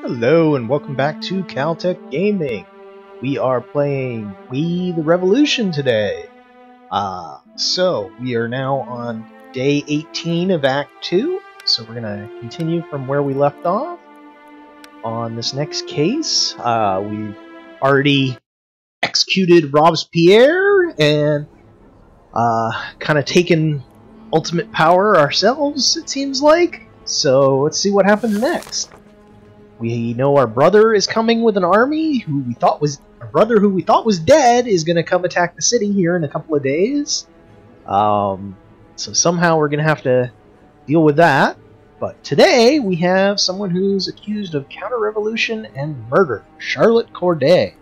Hello and welcome back to Caltech Gaming. We are playing We the Revolution today. So we are now on day 18 of Act 2. So we're gonna continue from where we left off on this next case. We've already executed Robespierre and kind of taken ultimate power ourselves, it seems like. So let's see what happens next. We know our brother is coming with an army who we thought was dead is going to come attack the city here in a couple of days. So somehow we're going to have to deal with that. But today we have someone who's accused of counter-revolution and murder, Charlotte Corday,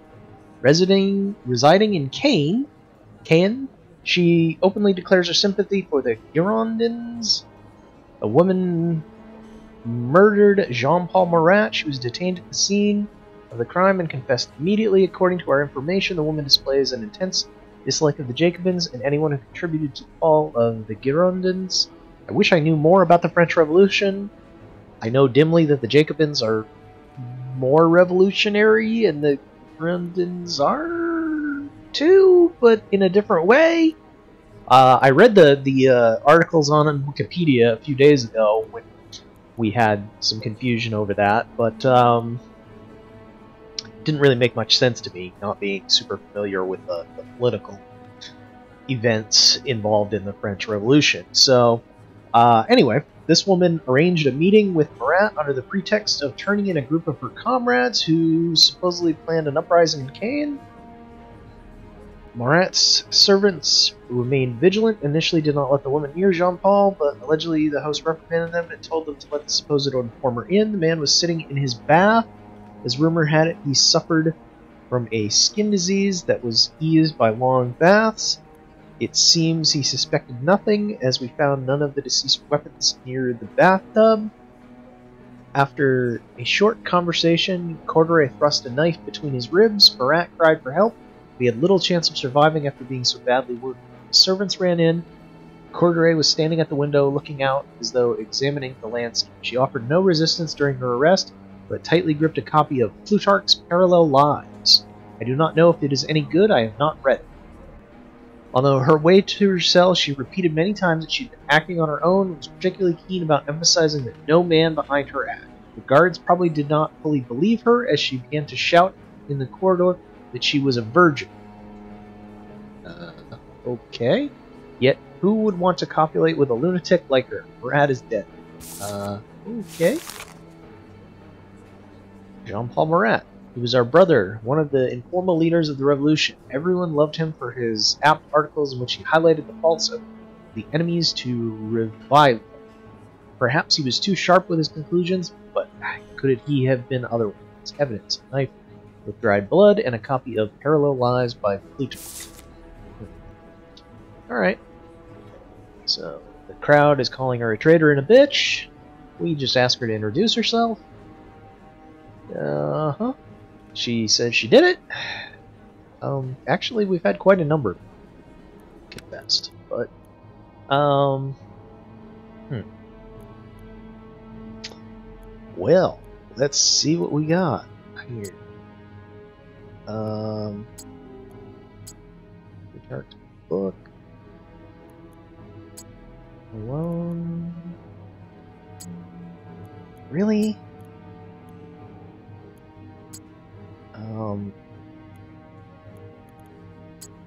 residing in Caen. She openly declares her sympathy for the Girondins. A woman murdered Jean-Paul Marat. She was detained at the scene of the crime and confessed immediately. According to our information, the woman displays an intense dislike of the Jacobins and anyone who contributed to the fall of the Girondins. I wish I knew more about the French Revolution. I know dimly that the Jacobins are more revolutionary and the Girondins are too, but in a different way. I read the articles on Wikipedia a few days ago when we had some confusion over that, but didn't really make much sense to me, not being super familiar with the political events involved in the French Revolution. So, anyway, this woman arranged a meeting with Marat under the pretext of turning in a group of her comrades who supposedly planned an uprising in Caen. Marat's servants remained vigilant, initially did not let the woman near Jean-Paul, but allegedly the host reprimanded them and told them to let the supposed informer in. The man was sitting in his bath. As rumor had it, he suffered from a skin disease that was eased by long baths. It seems he suspected nothing, as we found none of the deceased weapons near the bathtub. After a short conversation, Corday thrust a knife between his ribs. Marat cried for help. We had little chance of surviving after being so badly wounded. The servants ran in. Corday was standing at the window looking out as though examining the landscape. She offered no resistance during her arrest, but tightly gripped a copy of Plutarch's Parallel Lives. I do not know if it is any good. I have not read it. On her way to her cell, she repeated many times that she'd been acting on her own and was particularly keen about emphasizing that no man behind her act. The guards probably did not fully believe her as she began to shout in the corridor that she was a virgin. Okay. Yet, who would want to copulate with a lunatic like her? Marat is dead. Okay. Jean-Paul Marat. He was our brother, one of the informal leaders of the revolution. Everyone loved him for his apt articles in which he highlighted the faults of the enemies to revive them. Perhaps he was too sharp with his conclusions, but could he have been otherwise? Evidence: a knife with dried blood and a copy of Parallel Lives by Plutarch. Alright. So, the crowd is calling her a traitor and a bitch. We just ask her to introduce herself. She says she did it. Actually, we've had quite a number confessed, but, well, let's see what we got here. Plutarch's book. Alone. Really?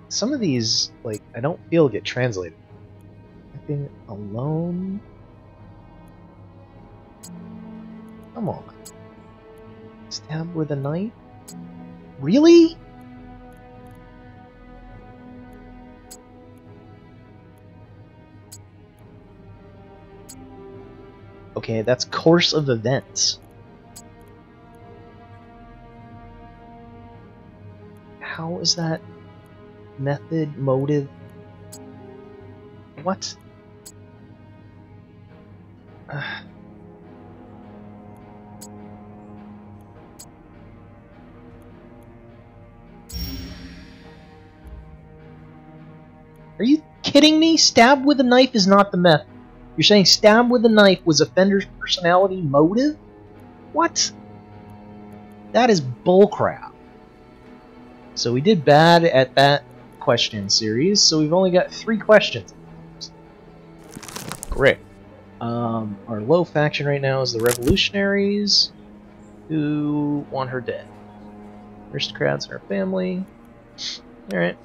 Some of these, like, I don't feel get translated. I've been alone. Come on. Stabbed with a knife? Really? Okay, that's course of events. How is that method, motive? What? Are you kidding me? Stab with a knife is not the method. You're saying stab with a knife was offender's personality motive? What? That is bullcrap. So we did bad at that question series, so we've only got 3 questions. Great. Our low faction right now is the Revolutionaries, who want her dead. Aristocrats and her family. Alright.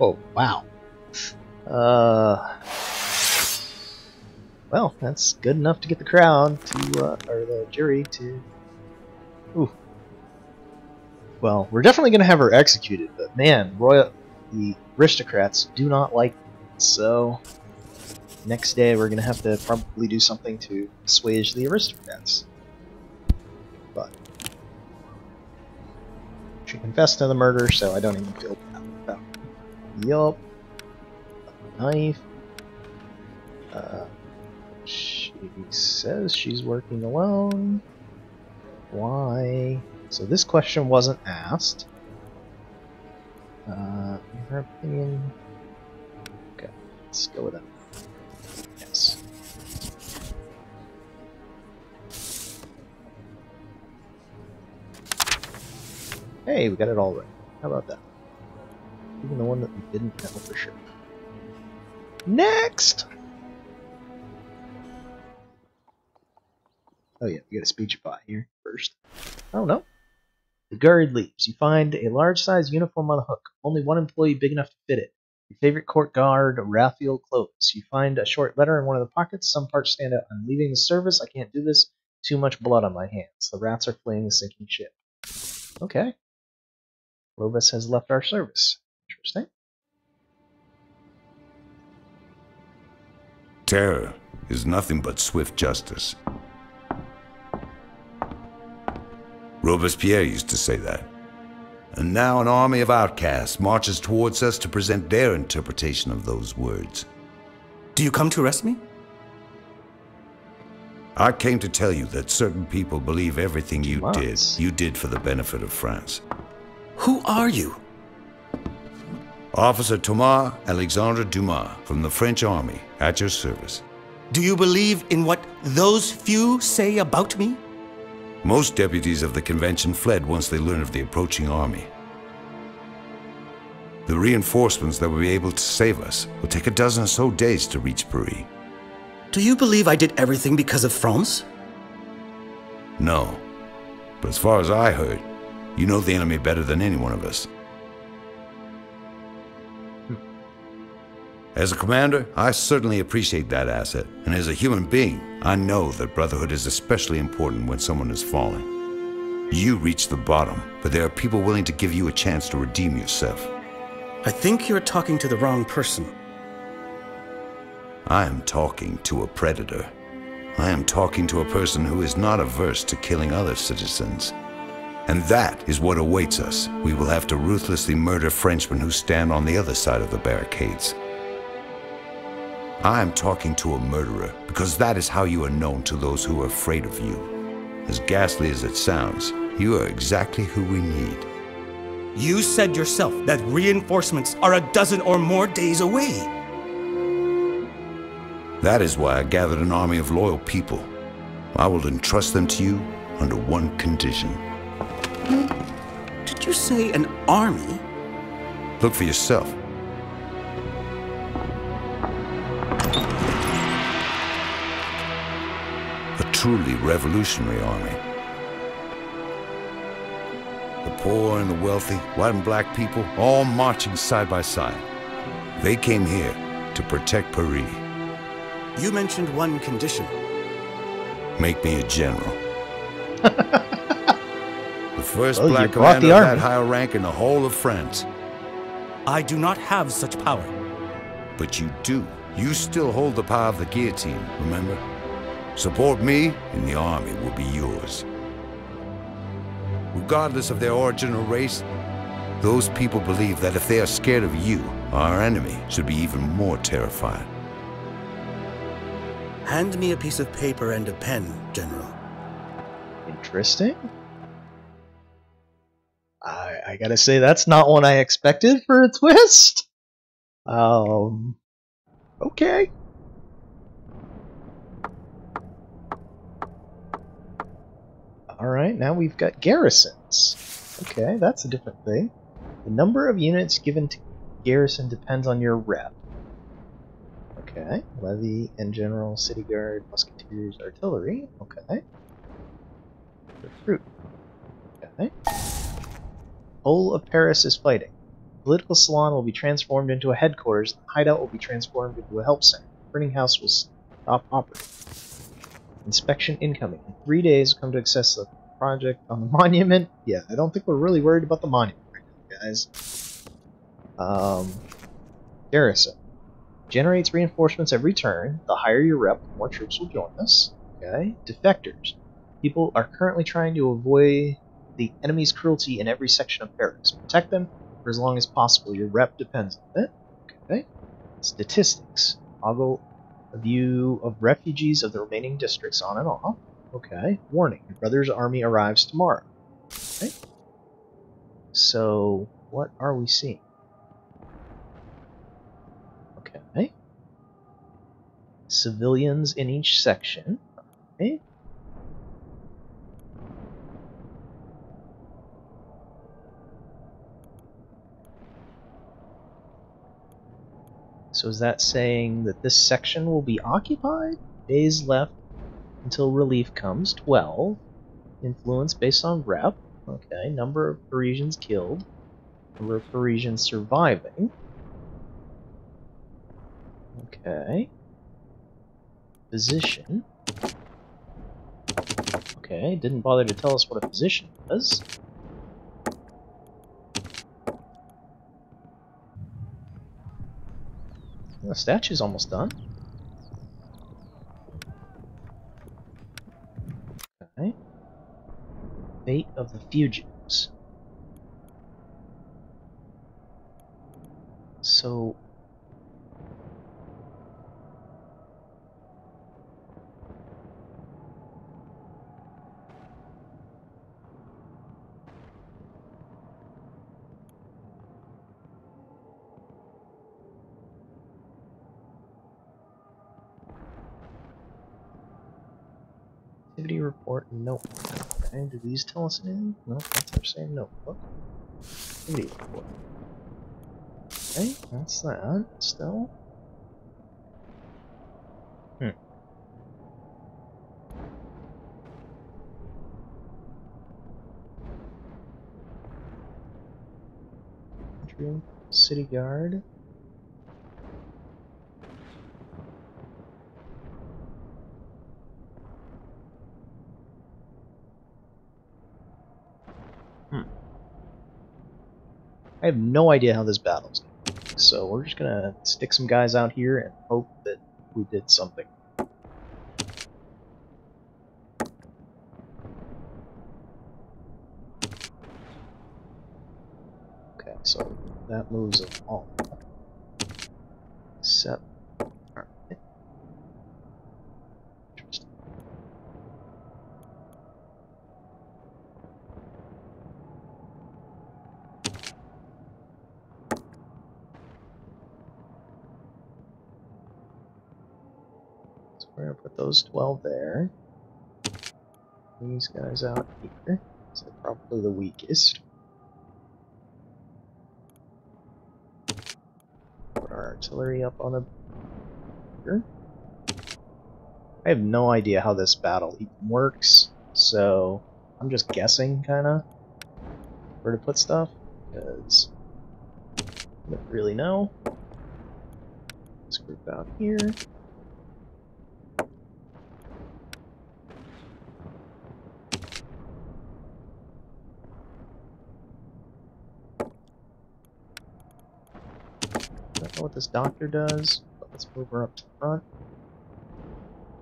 Oh, wow. Well, that's good enough to get the crowd to, or the jury to... Ooh. Well, we're definitely going to have her executed, but man, the aristocrats do not like it, so... Next day we're going to have to probably do something to assuage the aristocrats. But... She confessed to the murder, so I don't even feel bad about it. Yup. Knife. She says she's working alone. Why? So this question wasn't asked. In her opinion... Okay, let's go with that. Yes. Hey, we got it all right. How about that? Even the one that we didn't know for sure. Next! Oh yeah, we got a speech bot here first. Oh no. The guard leaves. You find a large-sized uniform on the hook. Only one employee big enough to fit it. Your favorite court guard, Raphael Clovis. You find a short letter in one of the pockets. Some parts stand out. I'm leaving the service. I can't do this. Too much blood on my hands. The rats are fleeing the sinking ship. Okay. Clovis has left our service. Interesting. Terror is nothing but swift justice. Robespierre used to say that. And now an army of outcasts marches towards us to present their interpretation of those words. Do you come to arrest me? I came to tell you that certain people believe everything you did for the benefit of France. Who are you? Officer Thomas Alexandre Dumas from the French army, at your service. Do you believe in what those few say about me? Most deputies of the convention fled once they learned of the approaching army. The reinforcements that will be able to save us will take a dozen or so days to reach Paris. Do you believe I did everything because of France? No. But as far as I heard, you know the enemy better than any one of us. As a commander, I certainly appreciate that asset, and as a human being, I know that brotherhood is especially important when someone is falling. You reached the bottom, but there are people willing to give you a chance to redeem yourself. I think you're talking to the wrong person. I am talking to a predator. I am talking to a person who is not averse to killing other citizens. And that is what awaits us. We will have to ruthlessly murder Frenchmen who stand on the other side of the barricades. I am talking to a murderer, because that is how you are known to those who are afraid of you. As ghastly as it sounds, you are exactly who we need. You said yourself that reinforcements are a dozen or more days away. That is why I gathered an army of loyal people. I will entrust them to you under one condition. Did you say an army? Look for yourself. Truly revolutionary army. The poor and the wealthy, white and black people, all marching side by side. They came here to protect Paris. You mentioned one condition. Make me a general. The first black commander of that higher rank in the whole of France. I do not have such power. But you do. You still hold the power of the guillotine, remember? Support me, and the army will be yours. Regardless of their origin or race, those people believe that if they are scared of you, our enemy should be even more terrified. Hand me a piece of paper and a pen, General. Interesting. I gotta say, that's not what I expected for a twist. Okay. Alright, now we've got garrisons. Okay, that's a different thing. The number of units given to garrison depends on your rep. Okay, levy and general, city guard, musketeers, artillery. Okay. Recruit. Okay. Whole of Paris is fighting. Political salon will be transformed into a headquarters, and the hideout will be transformed into a help center. The printing house will stop operating. Inspection incoming. In 3 days, come to access the project on the monument. Yeah, I don't think we're really worried about the monument right now, guys. Garrison. Generates reinforcements every turn. The higher your rep, the more troops will join us. Okay. Defectors. People are currently trying to avoid the enemy's cruelty in every section of Paris. Protect them for as long as possible. Your rep depends on it. Okay. Statistics. Toggle a view of refugees of the remaining districts on and off. Okay. Warning. Your brother's army arrives tomorrow. Okay. So, what are we seeing? Okay. Civilians in each section. Okay. So is that saying that this section will be occupied? Days left until relief comes, 12. Influence based on rep. Okay, number of Parisians killed. Number of Parisians surviving. Okay. Position. Okay, didn't bother to tell us what a position was. The statue's almost done. Okay. Fate of the fugitives. So... Activity report and notebook. Okay, do these tell us anything? No, that's our same notebook. Activity report. Okay, that's that. Still. City guard. I have no idea how this battle's going to go, so we're just gonna stick some guys out here and hope that we did something. Okay, so that moves them all. Except... Alright. Interesting. So we're gonna put those 12 there. These guys out here. So they're probably the weakest. Put our artillery up on the... Here. I have no idea how this battle even works, so I'm just guessing, kinda, where to put stuff, because I don't really know. This group out here. I don't know what this doctor does, but Let's move her up to the front.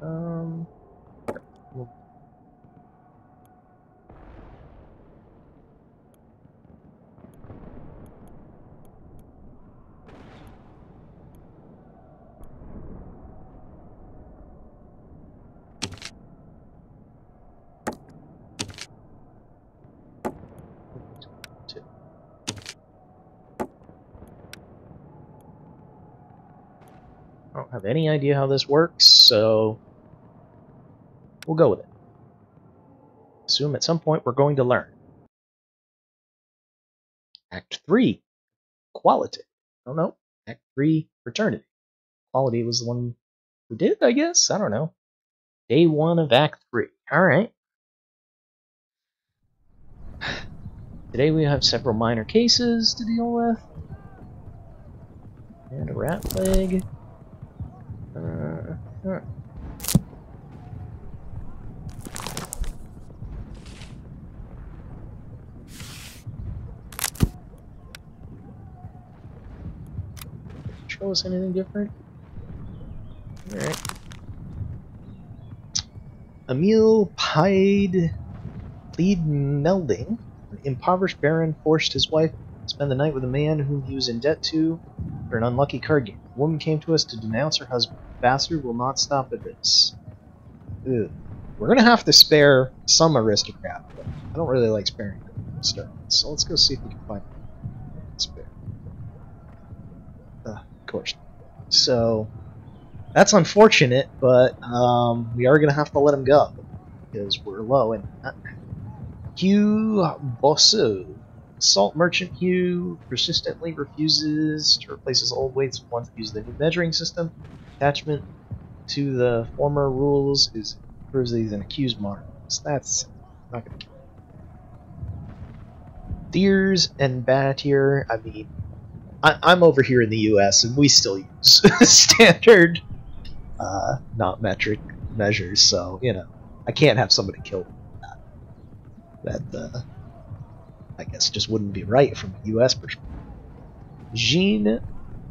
We'll I don't have any idea how this works, so we'll go with it. Assume at some point we're going to learn. Act 3, Quality. I don't know. Act 3, Fraternity. Quality was the one we did, I guess? I don't know. Day 1 of Act 3. Alright. Today we have several minor cases to deal with. And a rat plague. Show us anything different? Alright. Emil Pied Melding, an impoverished baron, forced his wife to spend the night with a man whom he was in debt to for an unlucky card game. The woman came to us to denounce her husband. The bastard will not stop at this. Ugh. We're gonna have to spare some aristocrat, but I don't really like sparing them. So let's go see if we can find spare. Of course. So that's unfortunate, but we are gonna have to let him go because we're low. And Hugh Bosso, salt merchant Hugh, persistently refuses to replace his old weights with ones that use the new measuring system. Attachment to the former rules proves that he's an accused monarchist. That's not gonna kill him. Deers and Batier, I mean, I'm over here in the US and we still use standard, not metric measures, so, you know, I can't have somebody killed that I guess just wouldn't be right from a US perspective. Jean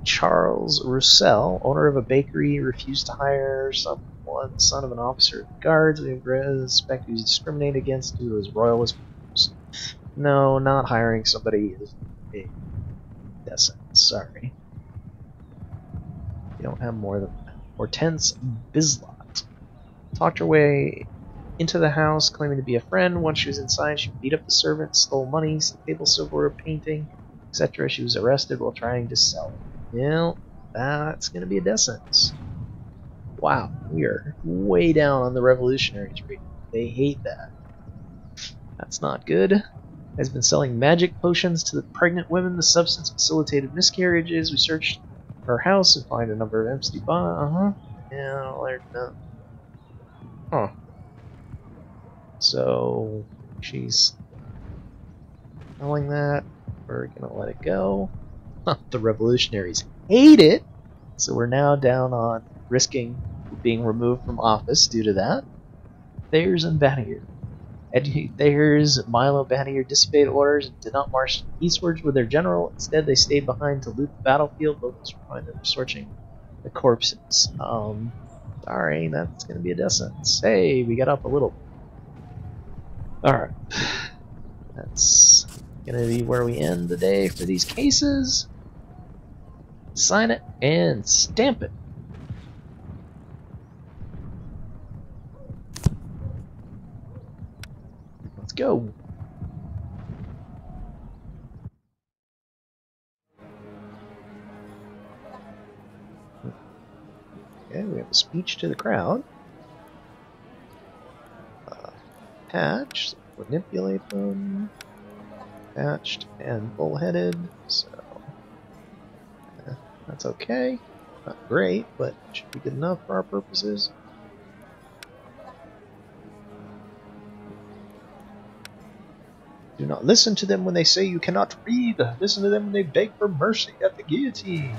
Charles Roussel, owner of a bakery, refused to hire someone, son of an officer of the guards. We suspect he was discriminated against due to his royalist views. No, not hiring somebody is a death sentence. Sorry. You don't have more than that. Hortense Bislot talked her way into the house, claiming to be a friend. Once she was inside, she beat up the servants, stole money, table silverware, painting, etc. She was arrested while trying to sell it. Well, that's going to be a death sentence. Wow, we are way down on the revolutionary tree. They hate that. That's not good. Has been selling magic potions to the pregnant women. The substance facilitated miscarriages. We searched her house and find a number of empty bottles. Yeah, there's no. Huh. So she's selling that. We're gonna let it go. The revolutionaries hate it, so we're now down on risking being removed from office due to that. Thayers and Bannier. Thayers, Milo, Bannier disobeyed orders and did not march eastwards with their general. Instead, they stayed behind to loot the battlefield. Locals find them searching the corpses. Sorry, that's gonna be a death sentence. Hey, we got up a little. Alright. That's gonna be where we end the day for these cases. Sign it and stamp it. Let's go. Okay, we have a speech to the crowd. Patch, so manipulate them. Patched and bullheaded, so that's okay. Not great, but should be good enough for our purposes. Do not listen to them when they say you cannot read. Listen to them when they beg for mercy at the guillotine.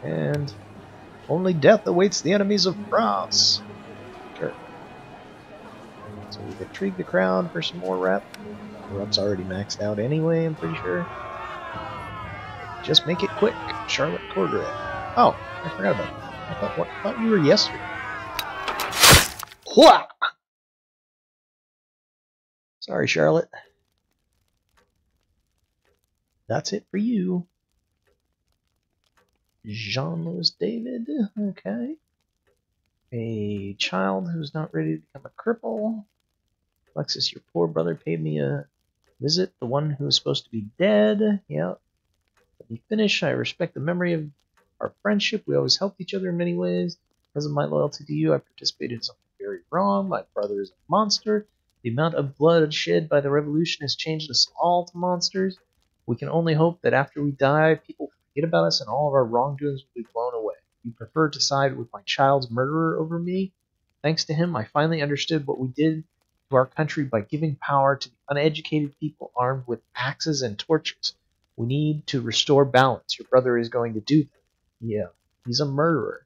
And only death awaits the enemies of France. Sure. So we've intrigued the crowd for some more rep. The rep's already maxed out anyway, I'm pretty sure. Just make it quick, Charlotte Cordray. Oh, I forgot about that. I thought you were yesterday. Hua! Sorry, Charlotte. That's it for you. Jean-Louis David. Okay. A child who's not ready to become a cripple. Alexis, your poor brother paid me a visit. The one who was supposed to be dead. Yeah. Let me finish. I respect the memory of our friendship. We always helped each other in many ways. Because of my loyalty to you, I participated in something very wrong. My brother is a monster. The amount of blood shed by the revolution has changed us all to monsters. We can only hope that after we die, people forget about us and all of our wrongdoings will be blown away. You prefer to side with my child's murderer over me? Thanks to him, I finally understood what we did to our country by giving power to the uneducated people armed with axes and torches. We need to restore balance. Your brother is going to do that. Yeah, he's a murderer.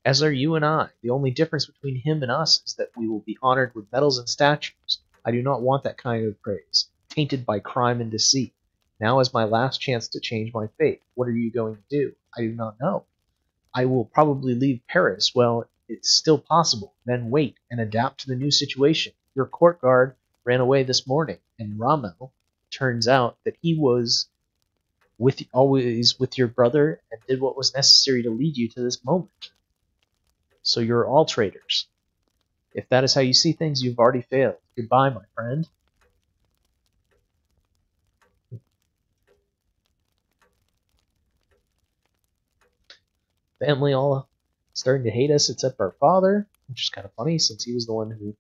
As are you and I. The only difference between him and us is that we will be honored with medals and statues. I do not want that kind of praise, tainted by crime and deceit. Now is my last chance to change my fate. What are you going to do? I do not know. I will probably leave Paris. Well, it's still possible. Then wait and adapt to the new situation. Your court guard ran away this morning, and Rommel turns out that he was always with your brother and did what was necessary to lead you to this moment. So you're all traitors. If that is how you see things, you've already failed. Goodbye, my friend. Family all starting to hate us except our father, which is kind of funny since he was the one who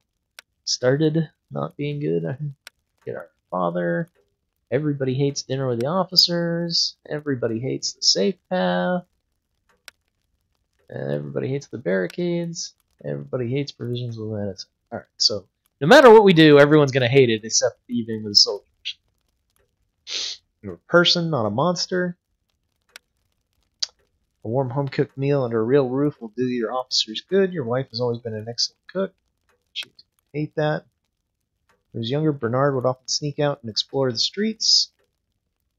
started not being good. Get our father. Everybody hates dinner with the officers. Everybody hates the safe path. And everybody hates the barricades. Everybody hates provisions with medicine. Alright, so no matter what we do, everyone's going to hate it except the evening with the soldiers. You're a person, not a monster. A warm home-cooked meal under a real roof will do your officers good. Your wife has always been an excellent cook. She hate that. When he was younger, Bernard would often sneak out and explore the streets.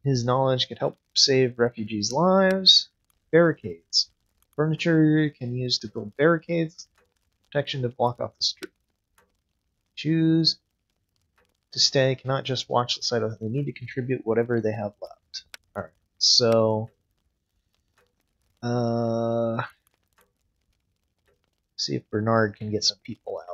His knowledge could help save refugees' lives. Barricades. Furniture can use to build barricades. Protection to block off the street. Choose to stay. Cannot just watch the site. They need to contribute whatever they have left. Alright, so... see if Bernard can get some people out.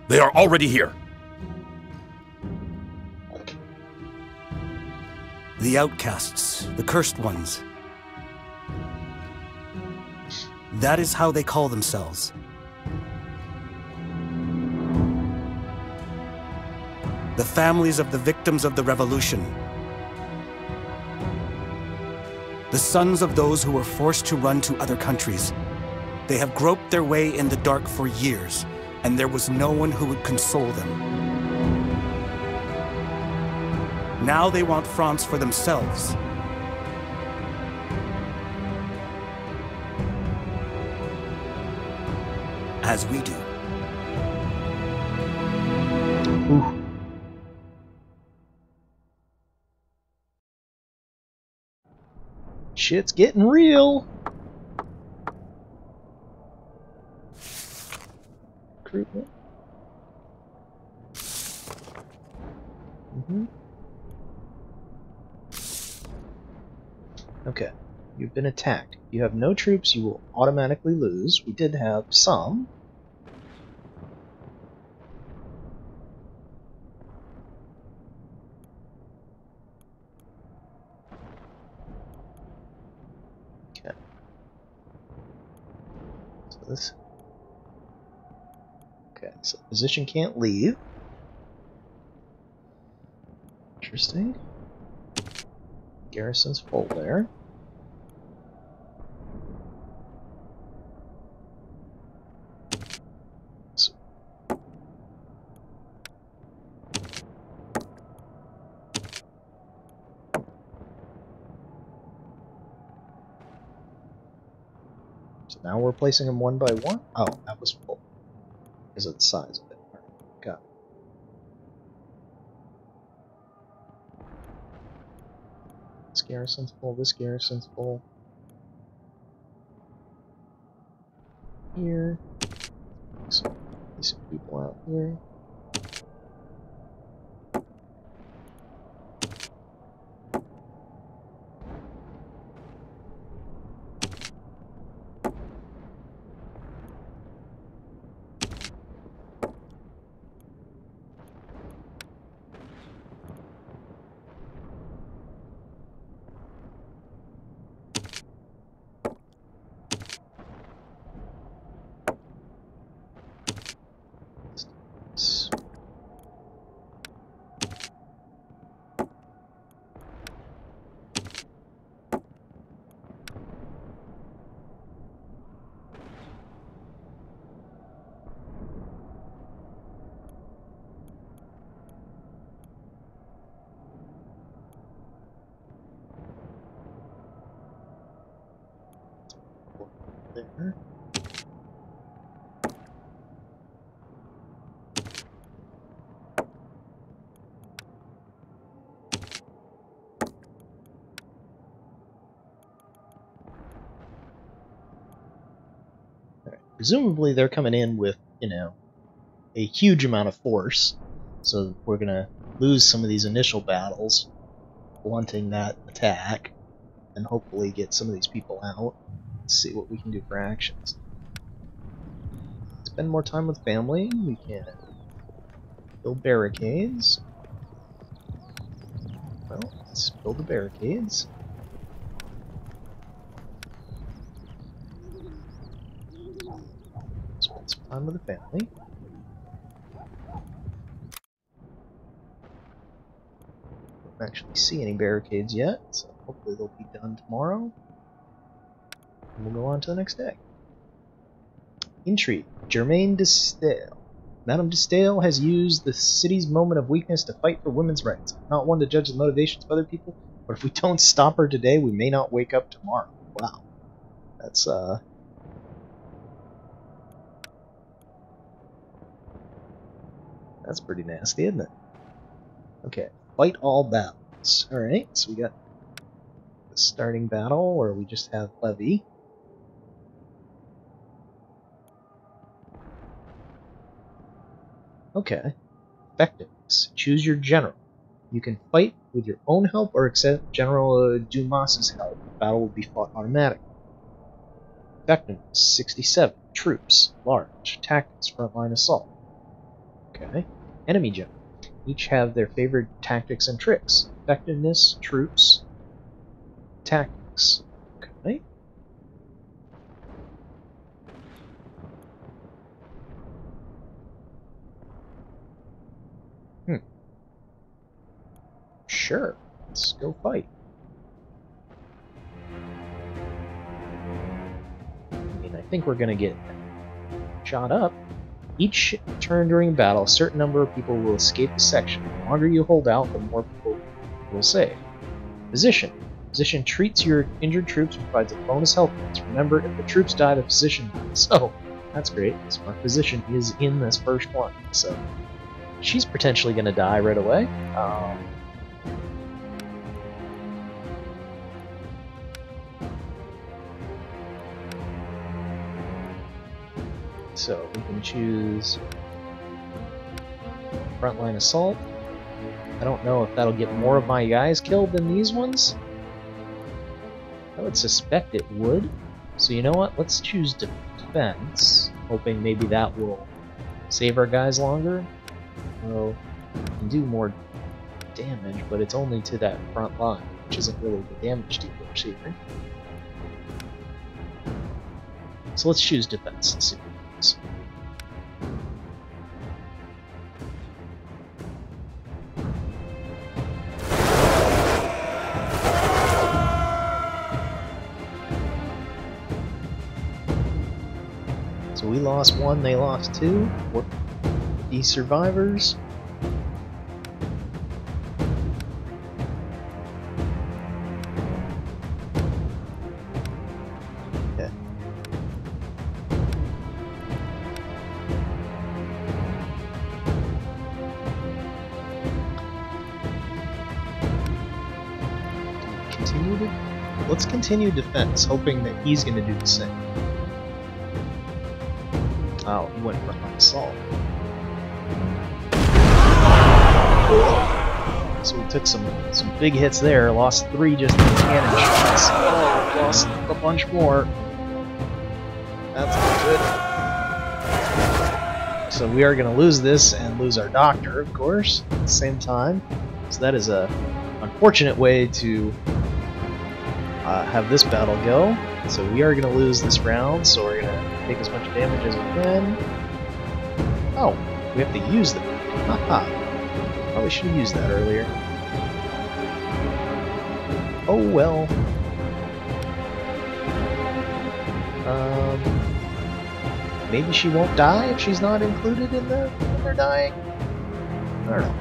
They are already here. The outcasts, the cursed ones. That is how they call themselves. The families of the victims of the revolution. The sons of those who were forced to run to other countries. They have groped their way in the dark for years, and there was no one who would console them. Now they want France for themselves. As we do. Ooh. Shit's getting real. Recruitment. Okay, you've been attacked. You have no troops, you will automatically lose. We did have some. Okay. So this... Okay, so the position can't leave. Interesting. Garrison's full there. So. So now we're placing them one by one. Oh, that was full because of the size of it. All right, got it. This garrison's full. This garrison's full. Here. Some decent people out here. There. Right. Presumably they're coming in with, you know, a huge amount of force, so we're gonna lose some of these initial battles, blunting that attack, and hopefully get some of these people out. See what we can do for actions. Spend more time with family. We can build barricades. Well, let's build the barricades. Spend some time with the family. Don't actually see any barricades yet, so hopefully they'll be done tomorrow. And we'll go on to the next day. Intrigue. Germaine de Stael. Madame de Stael has used the city's moment of weakness to fight for women's rights. I'm not one to judge the motivations of other people, but if we don't stop her today, we may not wake up tomorrow. Wow. That's, that's pretty nasty, isn't it? Okay. Fight all battles. Alright, so we got the starting battle, where we just have Levy. Okay. Effectiveness. Choose your general. You can fight with your own help or accept General Dumas's help. The battle will be fought automatically. Effectiveness. 67. Troops. Large. Tactics. Frontline assault. Okay. Enemy general. Each have their favorite tactics and tricks. Effectiveness. Troops. Tactics. Okay. Sure, let's go fight. I mean, I think we're gonna get shot up. Each turn during battle, a certain number of people will escape the section. The longer you hold out, the more people will save. Position. Position treats your injured troops and provides a bonus health points. Remember, if the troops die, the position dies. So, that's great. So our position is in this first one. So, she's potentially gonna die right away. So we can choose frontline assault. I don't know if that'll get more of my guys killed than these ones. I would suspect it would. So you know what? Let's choose defense, hoping maybe that will save our guys longer. Well, we can do more damage, but it's only to that front line, which isn't really the damage dealers here. So let's choose defense and see what happens. So we lost one, they lost two. What? These survivors. Okay. Let's continue defense, hoping that he's going to do the same. Oh, he went for an assault. So we took some big hits there. Lost 3 just in cannon shots. Oh, lost a bunch more. That's not good. So we are going to lose this and lose our doctor, of course, at the same time. So that is a unfortunate way to have this battle go. So we are going to lose this round, so we're going to take as much damage as we can. Oh, we have to use them. Haha. Probably should have used that earlier. Oh well. Maybe she won't die if she's not included in the when they're dying. I don't know.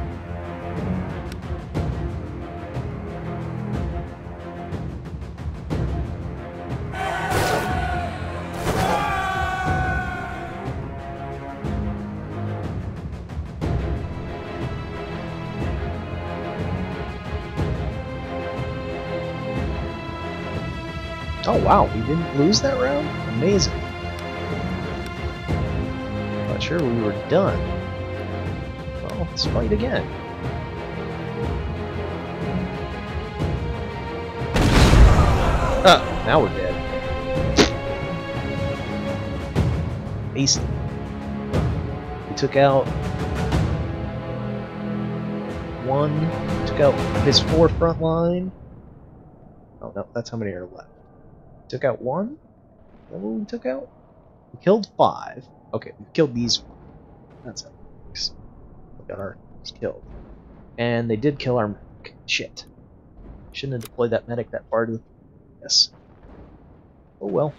Oh wow, we didn't lose that round? Amazing. Not sure we were done. Well, let's fight again. Now we're dead. Ace. We took out one, took out his 4 front line. Oh no, that's how many are left. Took out 1? Is that what we took out? We killed 5. Okay, we killed these 4. That's how it works. We got our killed. And they did kill our medic. Shit. Shouldn't have deployed that medic that far to the... Yes. Oh well.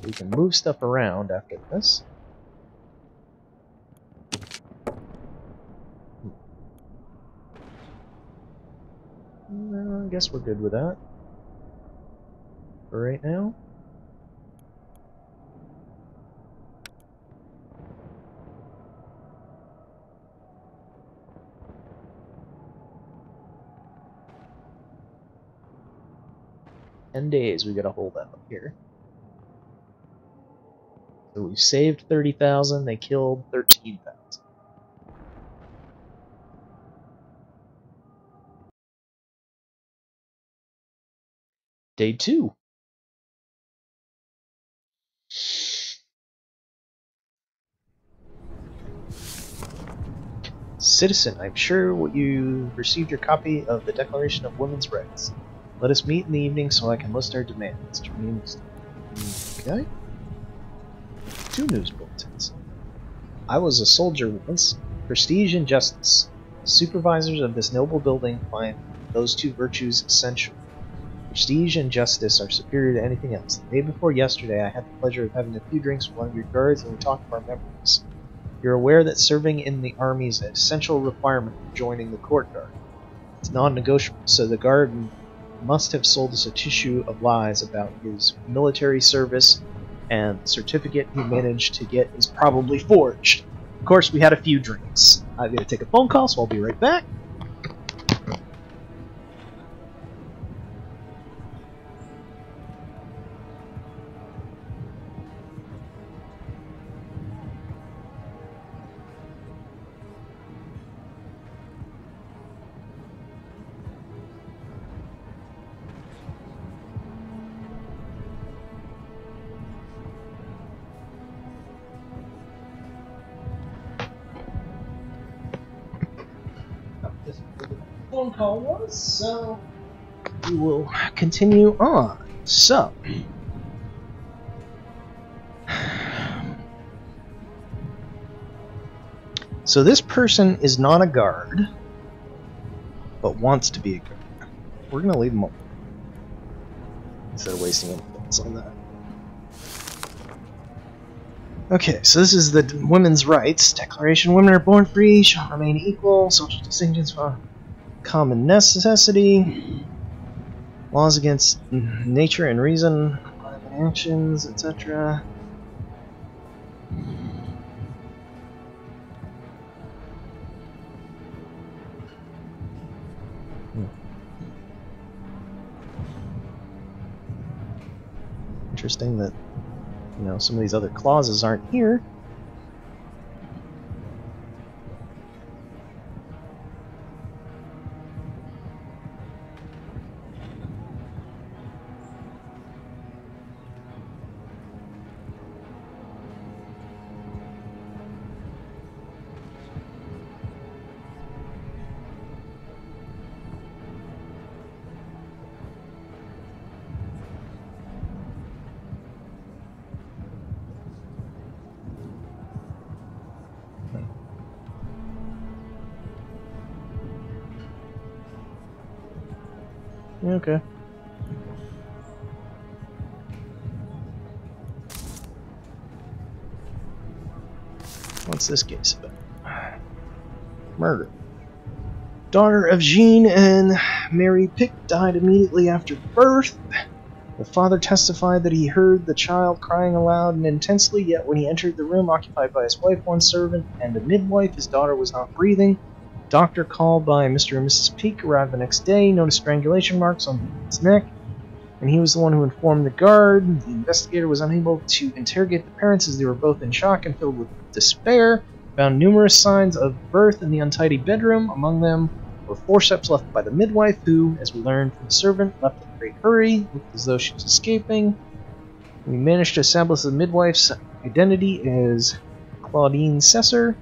We can move stuff around after this. I guess we're good with that. For right now. Ten days we gotta hold out here. So we've saved 30,000, they killed 13,000. Day 2. Citizen, I'm sure you received your copy of the Declaration of Women's Rights. Let us meet in the evening so I can list our demands. Okay. 2 news bulletins. I was a soldier once. Prestige and justice. Supervisors of this noble building find those 2 virtues essential. Prestige and justice are superior to anything else. The day before yesterday, I had the pleasure of having a few drinks with one of your guards, and we talked of our memories. You're aware that serving in the army is an essential requirement for joining the court guard. It's non-negotiable, so the guard must have sold us a tissue of lies about his military service, and the certificate he managed to get is probably forged. Of course, we had a few drinks. I'm going to take a phone call, so I'll be right back. Phone call was, so we will continue on. So, this person is not a guard, but wants to be a guard. We're gonna leave him alone instead of wasting influence on that. Okay, so this is the women's rights declaration. Women are born free, shall remain equal. Social distinctions for common necessity. Laws against nature and reason, private actions, etc. Interesting that, you know, some of these other clauses aren't here. Okay. What's this case about? Murder. Daughter of Jean and Mary Pick died immediately after birth. The father testified that he heard the child crying aloud and intensely, yet when he entered the room occupied by his wife, one servant, and a midwife, his daughter was not breathing. Doctor called by Mr. and Mrs. Peak arrived the next day, noticed strangulation marks on his neck, and he was the one who informed the guard. The investigator was unable to interrogate the parents as they were both in shock and filled with despair. Found numerous signs of birth in the untidy bedroom. Among them were forceps left by the midwife, who, as we learned from the servant, left in a great hurry, looked as though she was escaping. We managed to establish the midwife's identity as Claudine Cesar.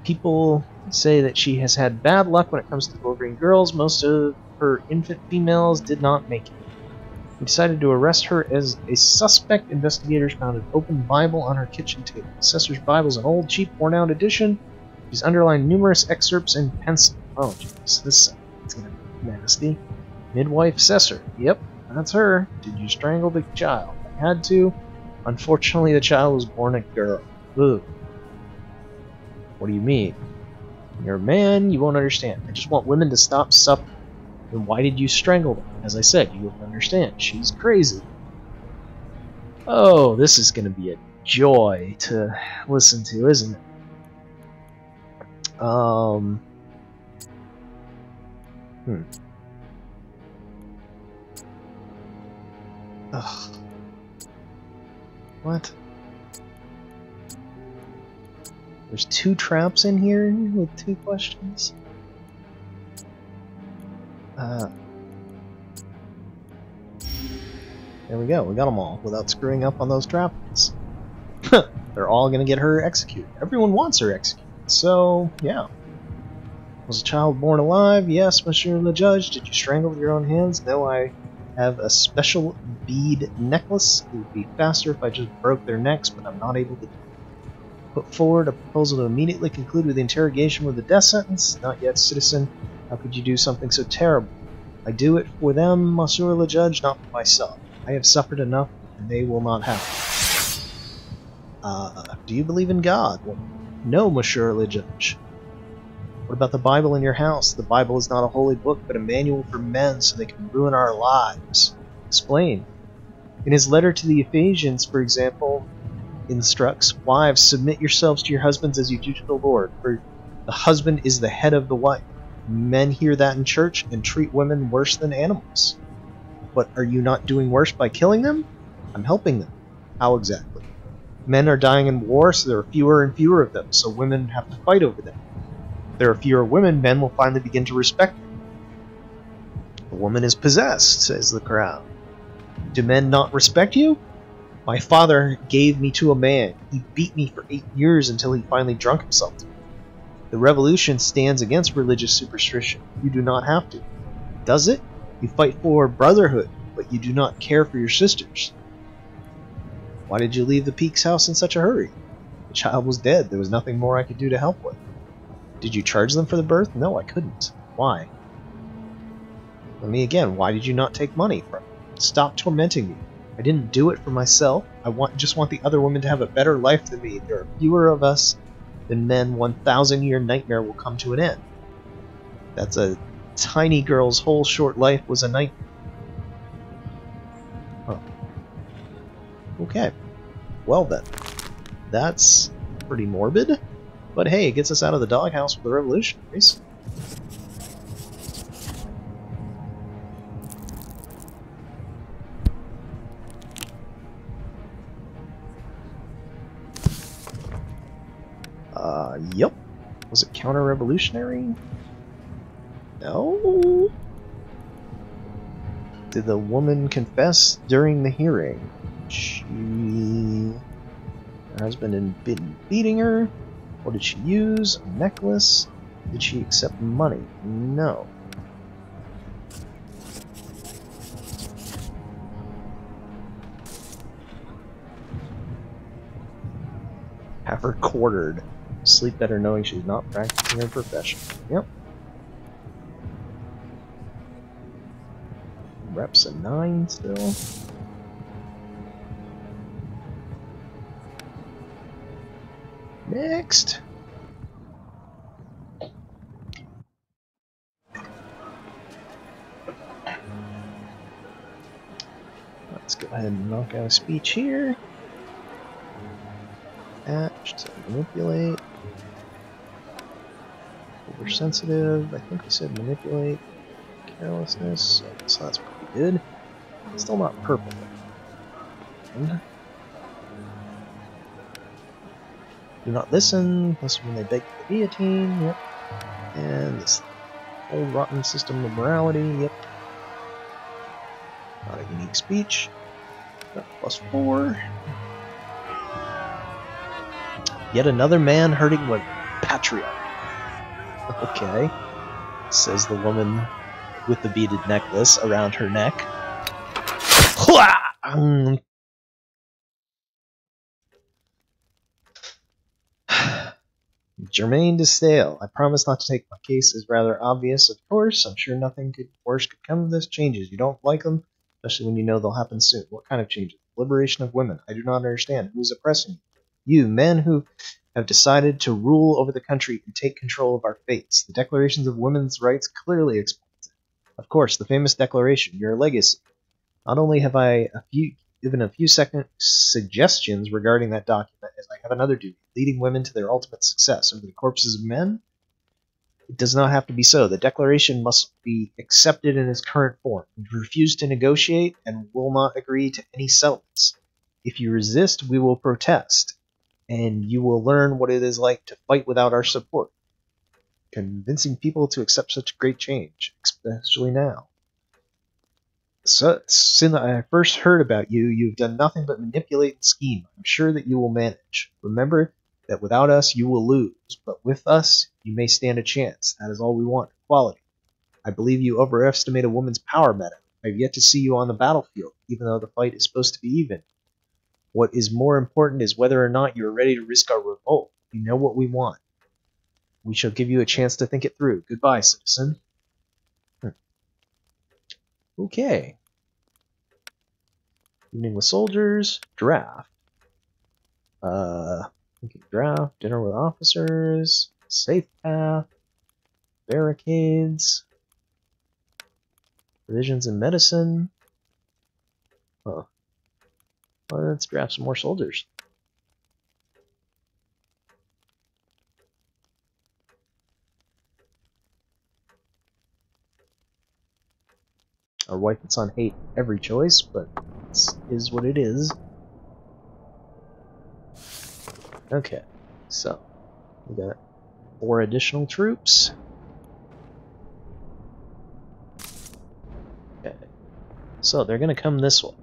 People say that she has had bad luck when it comes to Gogreen girls. Most of her infant females did not make it. We decided to arrest her as a suspect. Investigators found an open Bible on her kitchen table. Cesar's Bible is an old, cheap, worn-out edition. She's underlined numerous excerpts in pencil. Oh, jeez, this is gonna be nasty. Midwife Cesar. Yep, that's her. Did you strangle the child? I had to. Unfortunately, the child was born a girl. Ugh. What do you mean? You're a man, you won't understand. I just want women to stop suffering. Then why did you strangle them? As I said, you won't understand. She's crazy. Oh, this is going to be a joy to listen to, isn't it? Ugh. What? There's 2 traps in here with 2 questions. There we go. We got them all without screwing up on those traps. They're all going to get her executed. Everyone wants her executed. So, yeah. Was a child born alive? Yes, Monsieur le Judge. Did you strangle with your own hands? No, I have a special bead necklace. It would be faster if I just broke their necks, but I'm not able to do it. Put forward a proposal to immediately conclude with the interrogation with the death sentence. Not yet, citizen. How could you do something so terrible? I do it for them, Monsieur le Judge, not for myself. I have suffered enough, and they will not have it. Do you believe in God? Well, no, Monsieur le Judge. What about the Bible in your house? The Bible is not a holy book, but a manual for men so they can ruin our lives. Explain. In his letter to the Ephesians, for example, instructs, wives, submit yourselves to your husbands as you do to the Lord, for the husband is the head of the wife. Men hear that in church and treat women worse than animals. But are you not doing worse by killing them? I'm helping them. How exactly? Men are dying in war, so there are fewer and fewer of them, so women have to fight over them. If there are fewer women, men will finally begin to respect them. The woman is possessed, says the crowd. Do men not respect you? My father gave me to a man. He beat me for 8 years until he finally drunk himself to me. The revolution stands against religious superstition. You do not have to. Does it? You fight for brotherhood, but you do not care for your sisters. Why did you leave the Peaks' house in such a hurry? The child was dead. There was nothing more I could do to help with. Did you charge them for the birth? No, I couldn't. Why? Let me again. Why did you not take money from me? Stop tormenting me. I didn't do it for myself. I just want the other women to have a better life than me. There are fewer of us than men. 1,000-year nightmare will come to an end. That's a tiny girl's whole short life was a nightmare. Huh. Okay. Well then. That's pretty morbid. But hey, it gets us out of the doghouse with the revolutionaries. Yep. Was it counter-revolutionary? No? Did the woman confess during the hearing? Her husband had been beating her? What did she use? A necklace? Did she accept money? No. Have her quartered. Sleep better knowing she's not practicing her profession. Yep. Reps a 9 still. Next. Let's go ahead and knock out a speech here. Attached, manipulate. Oversensitive. I think we said manipulate. Carelessness. So that's pretty good. Still not purple. And do not listen. Listen when they beg for the guillotine. Yep. And this old rotten system of morality. Yep. Not a unique speech. Got +4. Yet another man hurting women. Patriarch. Okay. Says the woman with the beaded necklace around her neck. Germaine de Stale. I promise not to take my case is rather obvious, of course. I'm sure nothing worse could come of this. Changes. You don't like them, especially when you know they'll happen soon. What kind of changes? Liberation of women. I do not understand. Who's oppressing you? You, men who have decided to rule over the country and take control of our fates. The declarations of women's rights clearly explains it. Of course, the famous declaration, your legacy. Not only have I given a few second suggestions regarding that document, as I have another duty, leading women to their ultimate success over the corpses of men. It does not have to be so. The declaration must be accepted in its current form. We refuse to negotiate and will not agree to any settlements. If you resist, we will protest, and you will learn what it is like to fight without our support. Convincing people to accept such great change, especially now. So, since I first heard about you, you've done nothing but manipulate and scheme. I'm sure that you will manage. Remember that without us, you will lose, but with us, you may stand a chance. That is all we want, equality. I believe you overestimate a woman's power, madam. I have yet to see you on the battlefield, even though the fight is supposed to be even. What is more important is whether or not you are ready to risk our revolt. You know what we want. We shall give you a chance to think it through. Goodbye, citizen. Okay. Evening with soldiers. Draft. Draft. Dinner with officers. Safe path. Barricades. Provisions and medicine. Huh. Well, let's draft some more soldiers. Our wife and son hate every choice, but it is what it is. Okay, so we got 4 additional troops. Okay, so they're going to come this way.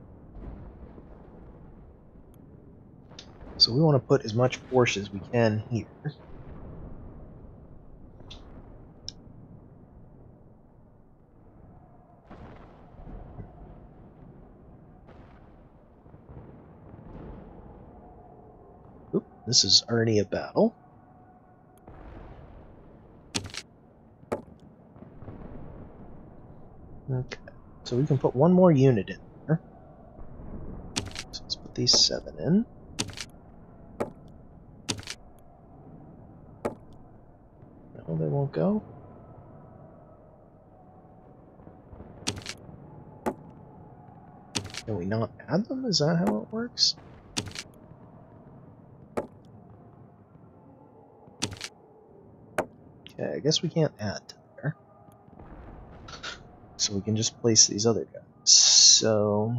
So we want to put as much force as we can here. Oop, this is already a battle. Okay, so we can put 1 more unit in there. So let's put these 7 in. No, they won't go. Can we not add them? Is that how it works? Okay, I guess we can't add to there. So we can just place these other guys. So...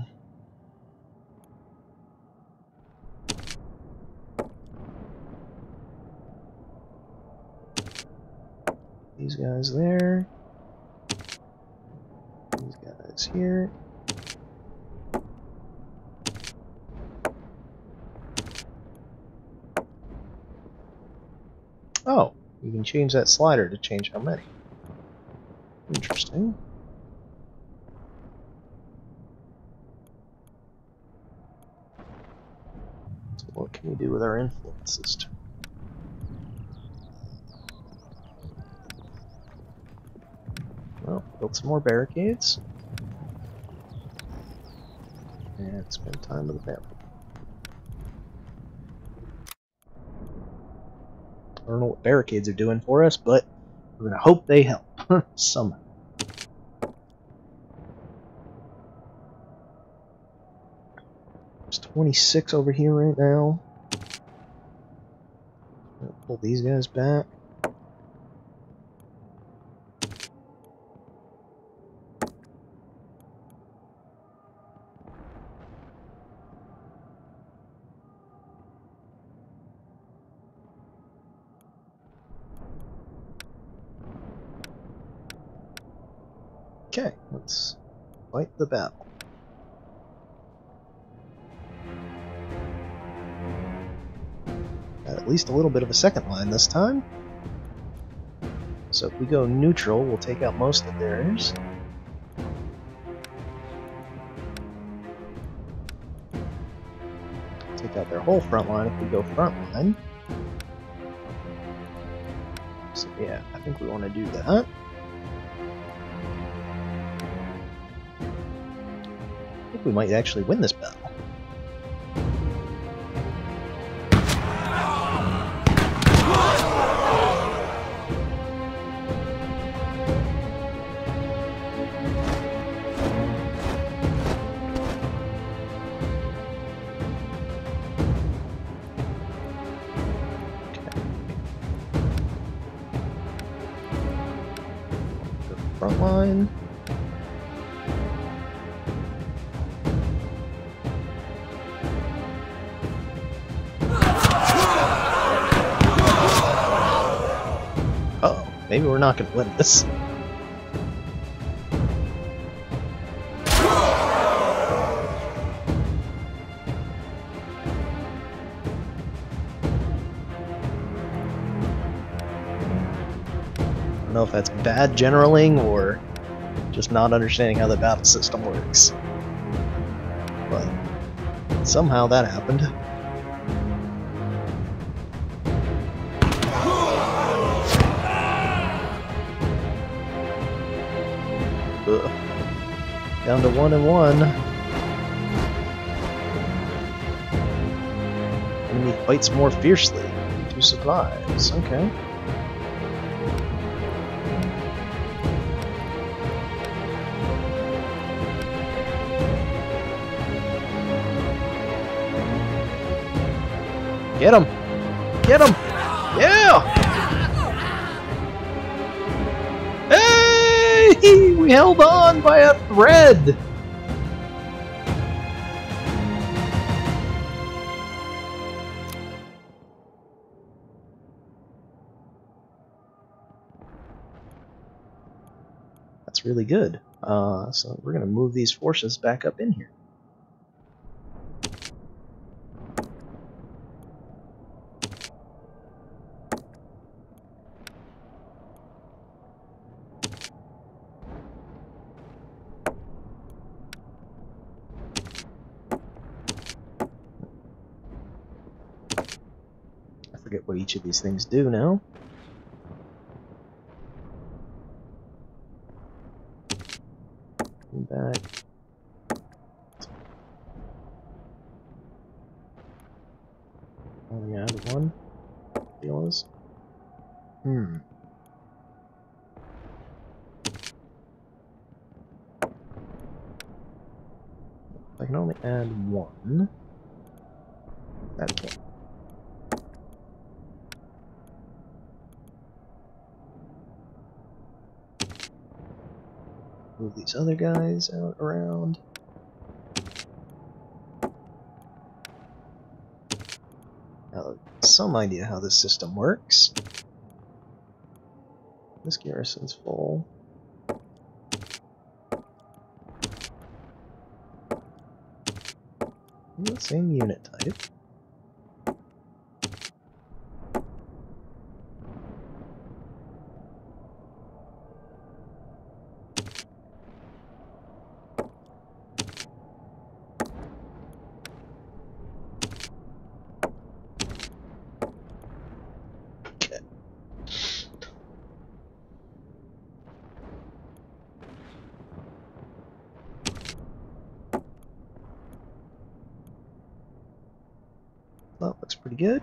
these guys there. These guys here. Oh, you can change that slider to change how many. Interesting. So what can we do with our influences? Well, build some more barricades. And spend time with the family. I don't know what barricades are doing for us, but we're gonna hope they help somehow. There's 26 over here right now. Gonna pull these guys back. Okay, let's fight the battle. Got at least a little bit of a second line this time. So if we go neutral, we'll take out most of theirs. Take out their whole front line if we go front line. So yeah, I think we want to do that. I think we might actually win this battle. Front line. Uh-oh, maybe we're not going to win this. I don't know if that's bad generaling or just not understanding how the battle system works. But somehow that happened. Ugh. Down to 1 and 1. Enemy fights more fiercely. 2 supplies. Okay. Get him! Get him! Yeah! Hey! We held on by a thread! That's really good. So we're going to move these forces back up in here. I forget what each of these things do now. Back. Only add 1. Deal is. I can only add one. That can't. Move these other guys out around. Now, some idea how this system works. This garrison's full. The same unit type. That looks pretty good.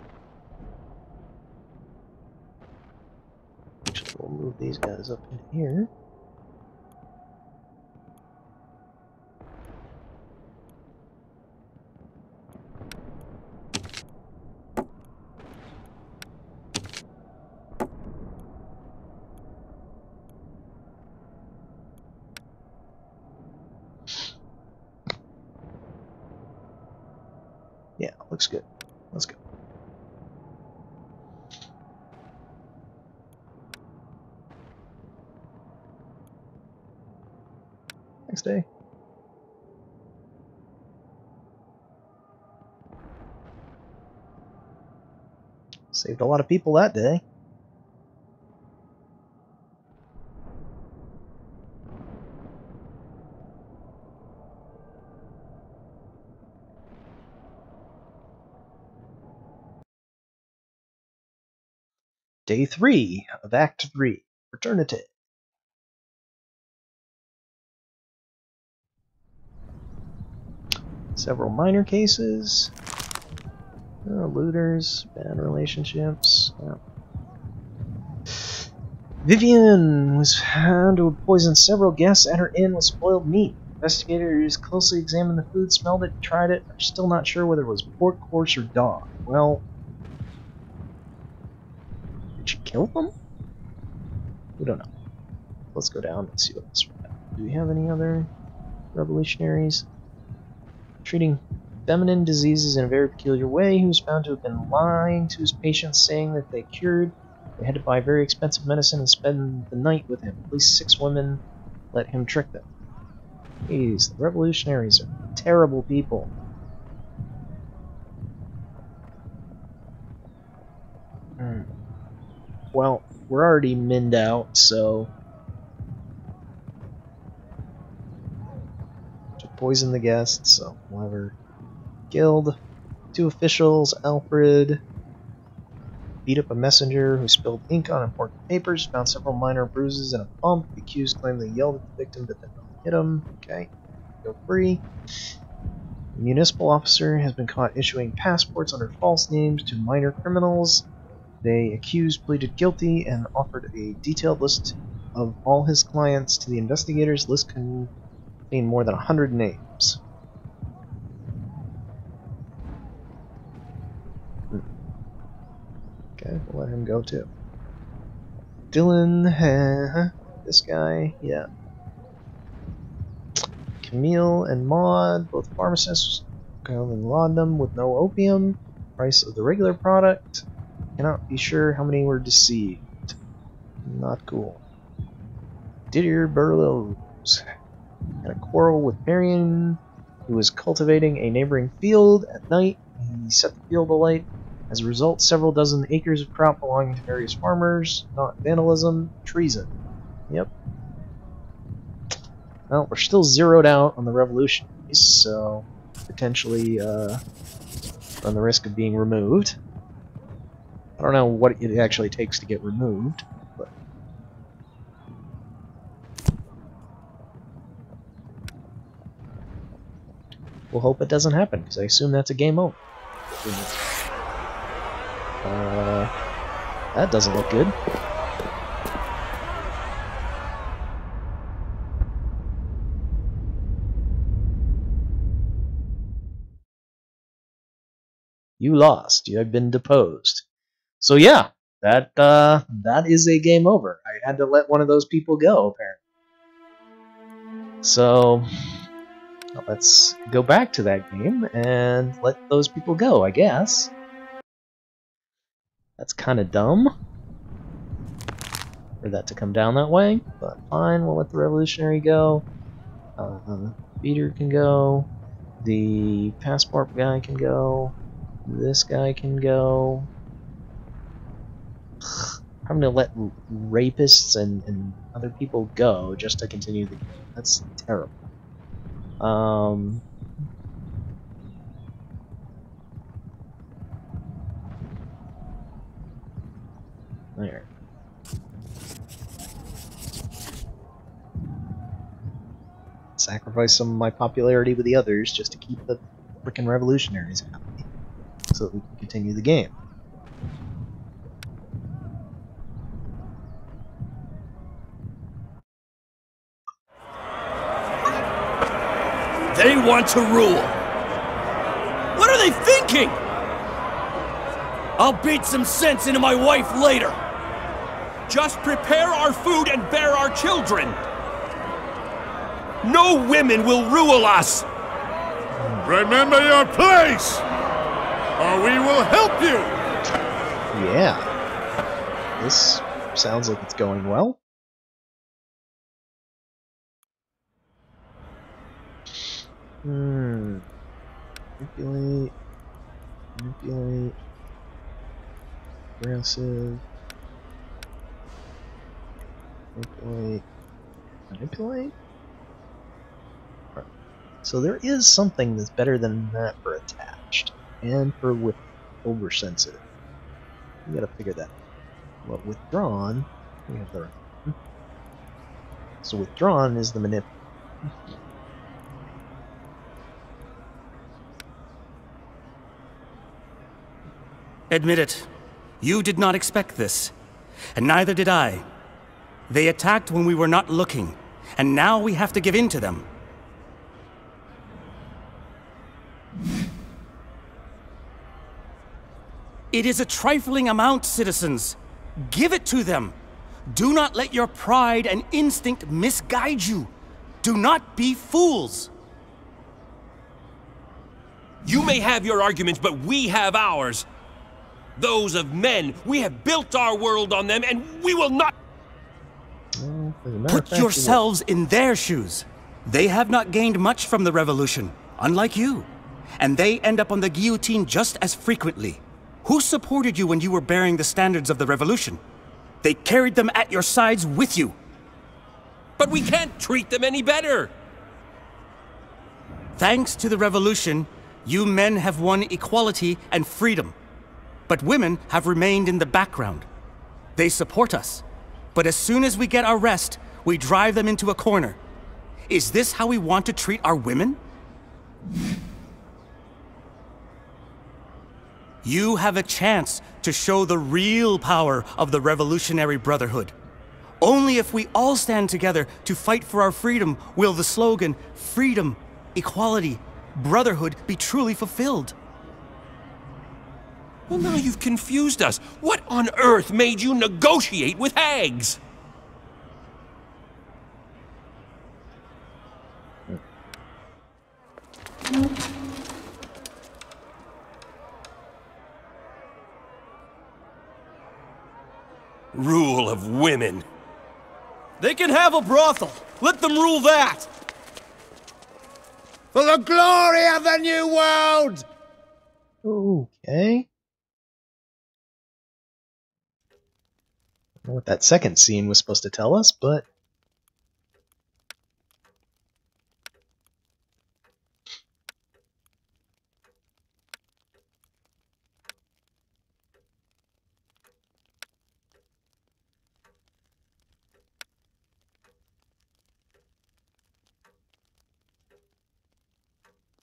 Actually, we'll move these guys up in here. Yeah, looks good. Let's go. Next day. Saved a lot of people that day. Day 3 of Act 3. Return to Tig. Several minor cases. Looters, bad relationships. Vivian was found to have poisoned several guests at her inn with spoiled meat. Investigators closely examined the food, smelled it, tried it, are still not sure whether it was pork, horse, or dog. Well, did she kill them? We don't know. Let's go down and see what else we have. Do we have any other revolutionaries? Treating feminine diseases in a very peculiar way, he was found to have been lying to his patients, saying that they cured. They had to buy very expensive medicine and spend the night with him. At least 6 women let him trick them. Jeez, the revolutionaries are terrible people. Well, we're already minned out, so to poison the guests, so whatever. Killed 2 officials, Alfred beat up a messenger who spilled ink on important papers, found several minor bruises and a bump. The accused claimed they yelled at the victim but then hit him. Okay, go free. The municipal officer has been caught issuing passports under false names to minor criminals. The accused pleaded guilty and offered a detailed list of all his clients to the investigators. List contained more than 100 names. Okay, we'll let him go too. Dylan, this guy, yeah. Camille and Maud, both pharmacists, and laudanum with no opium. Price of the regular product. Cannot be sure how many were deceived. Not cool. Didier Burroughs had a quarrel with Marion, who was cultivating a neighboring field. At night, he set the field alight. As a result, several dozen acres of crop belonging to various farmers. Not vandalism, treason. Yep. Well, we're still zeroed out on the revolutionaries, so potentially run the risk of being removed. I don't know what it actually takes to get removed, but we'll hope it doesn't happen, because I assume that's a game over. That doesn't look good. You lost. You have been deposed. So yeah, that is a game over. I had to let one of those people go, apparently. So let's go back to that game and let those people go, I guess. That's kind of dumb for that to come down that way, but fine, we'll let the revolutionary go. Peter can go. The passport guy can go. This guy can go. I'm gonna let rapists and other people go just to continue the game. That's terrible. There. Sacrifice some of my popularity with the others just to keep the frickin' revolutionaries happy, so that we can continue the game. They want to rule. What are they thinking? I'll beat some sense into my wife later. Just prepare our food and bear our children. No women will rule us. Remember your place, or we will help you. Yeah. This sounds like it's going well. Manipulate. Manipulate. Aggressive. Manipulate. Manipulate? Right. So there is something that's better than that for attached. And for oversensitive. We gotta figure that out. Well, withdrawn, we have the right one. So withdrawn is the manip. Admit it. You did not expect this. And neither did I. They attacked when we were not looking. And now we have to give in to them. It is a trifling amount, citizens. Give it to them. Do not let your pride and instinct misguide you. Do not be fools. You may have your arguments, but we have ours. Those of men. We have built our world on them, and we will not... Put yourselves in their shoes. They have not gained much from the revolution, unlike you. And they end up on the guillotine just as frequently. Who supported you when you were bearing the standards of the revolution? They carried them at your sides with you. But we can't treat them any better. Thanks to the revolution, you men have won equality and freedom. But women have remained in the background. They support us. But as soon as we get our rest, we drive them into a corner. Is this how we want to treat our women? You have a chance to show the real power of the Revolutionary Brotherhood. Only if we all stand together to fight for our freedom will the slogan, freedom, equality, brotherhood be truly fulfilled. Well, now you've confused us. What on earth made you negotiate with hags? Rule of women. They can have a brothel. Let them rule that. For the glory of the new world! Okay. I don't know what that second scene was supposed to tell us, but...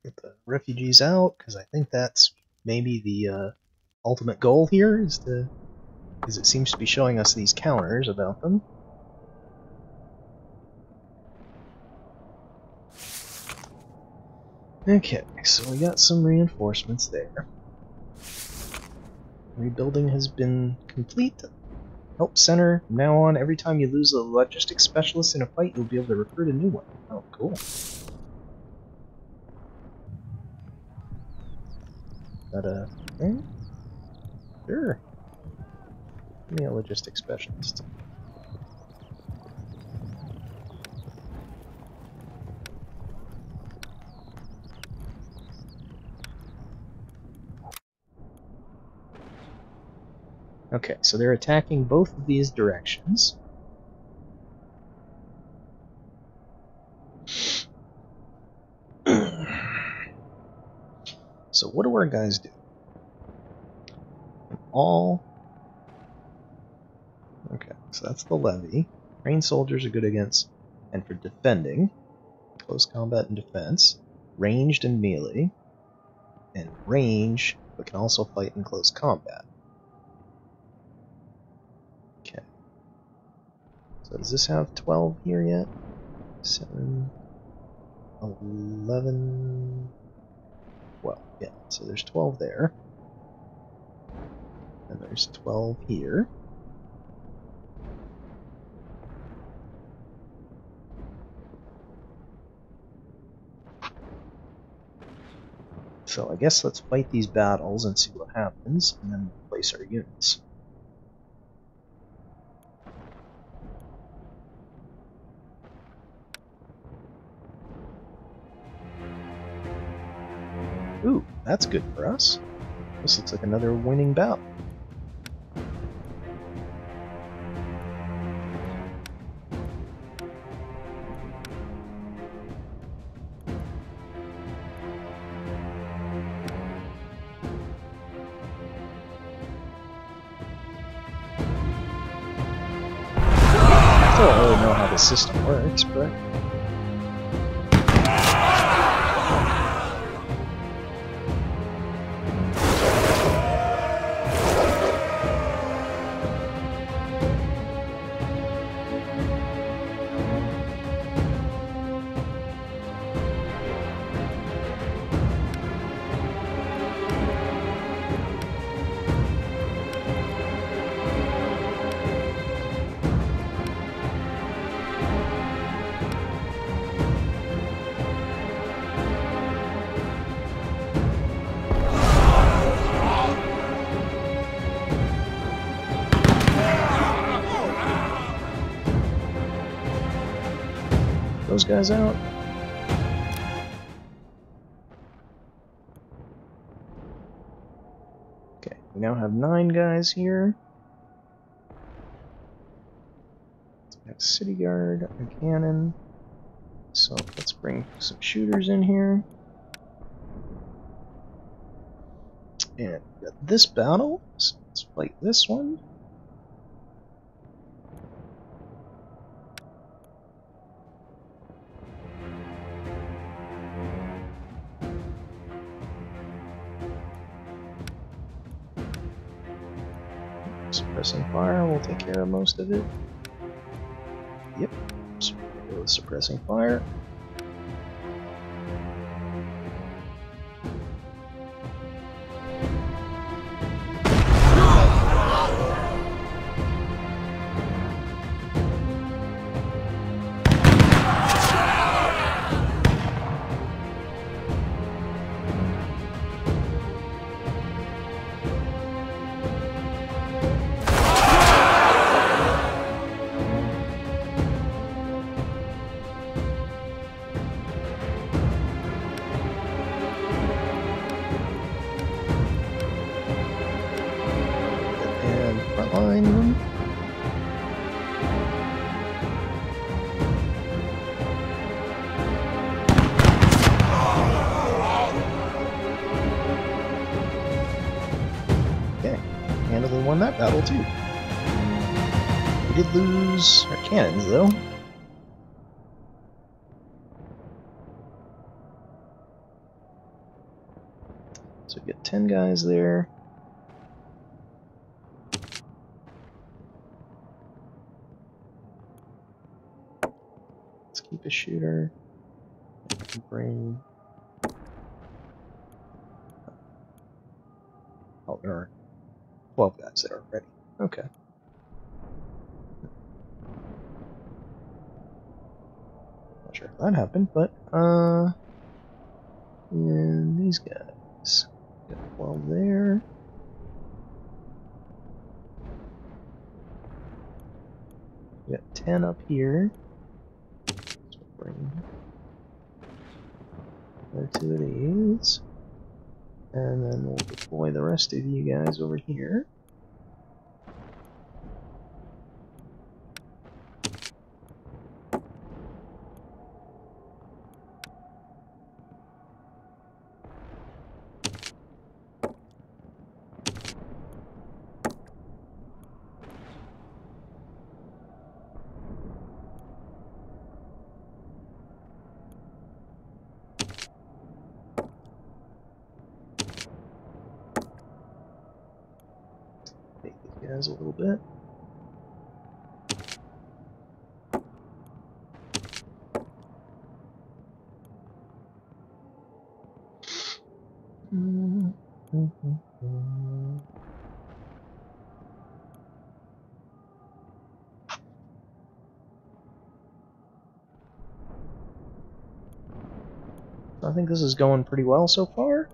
Get the refugees out, because I think that's maybe the ultimate goal here, is to... because it seems to be showing us these counters about them. Okay, so we got some reinforcements there. Rebuilding has been complete. Help center. From now on, every time you lose a logistics specialist in a fight, you'll be able to recruit a new one. Oh, cool. Is that a thing? Sure. Give me a logistics specialist. Okay, so they're attacking both of these directions. So what do our guys do? All... Okay, so that's the levy. Trained soldiers are good against, and for defending, close combat and defense, ranged and melee, and range, but can also fight in close combat. Okay. So does this have 12 here yet? 7, 11... Well, yeah, so there's 12 there. And there's 12 here. So I guess let's fight these battles and see what happens, and then place our units. Ooh, that's good for us. This looks like another winning bout. I still don't really know how the system works, but... those guys out. Okay, we now have 9 guys here. We have a city guard, a cannon. So let's bring some shooters in here. And we got this battle, so let's fight this one. Suppressing fire will take care of most of it. Yep. So we'll go with suppressing fire. Frontline them. Okay, handily won that battle too. We did lose our cannons though. So we get 10 guys there. Let's keep a shooter. And bring. Oh, there are 12 guys there already. Okay. Not sure if that happened, but, and these guys. Got 12 there. We got 10 up here. So bring another 2 of these. And then we'll deploy the rest of you guys over here. Take these guys a little bit. I think this is going pretty well so far.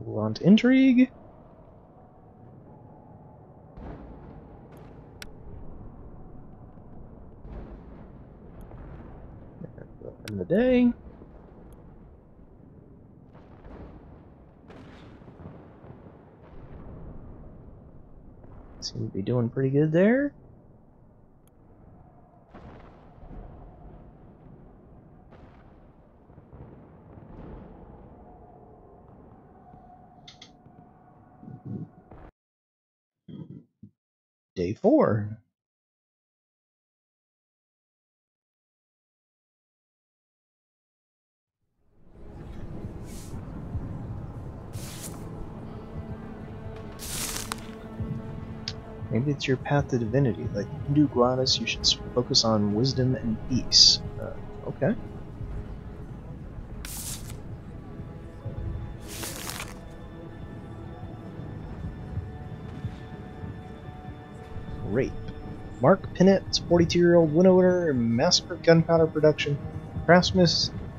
Move on to intrigue. In the day. Seem to be doing pretty good there. Day 4. Maybe it's your path to divinity. Like Hindu goddess, you should focus on wisdom and peace. Okay. Rape. Mark Pinnett's 42-year-old winnower in massive gunpowder production. Craftsman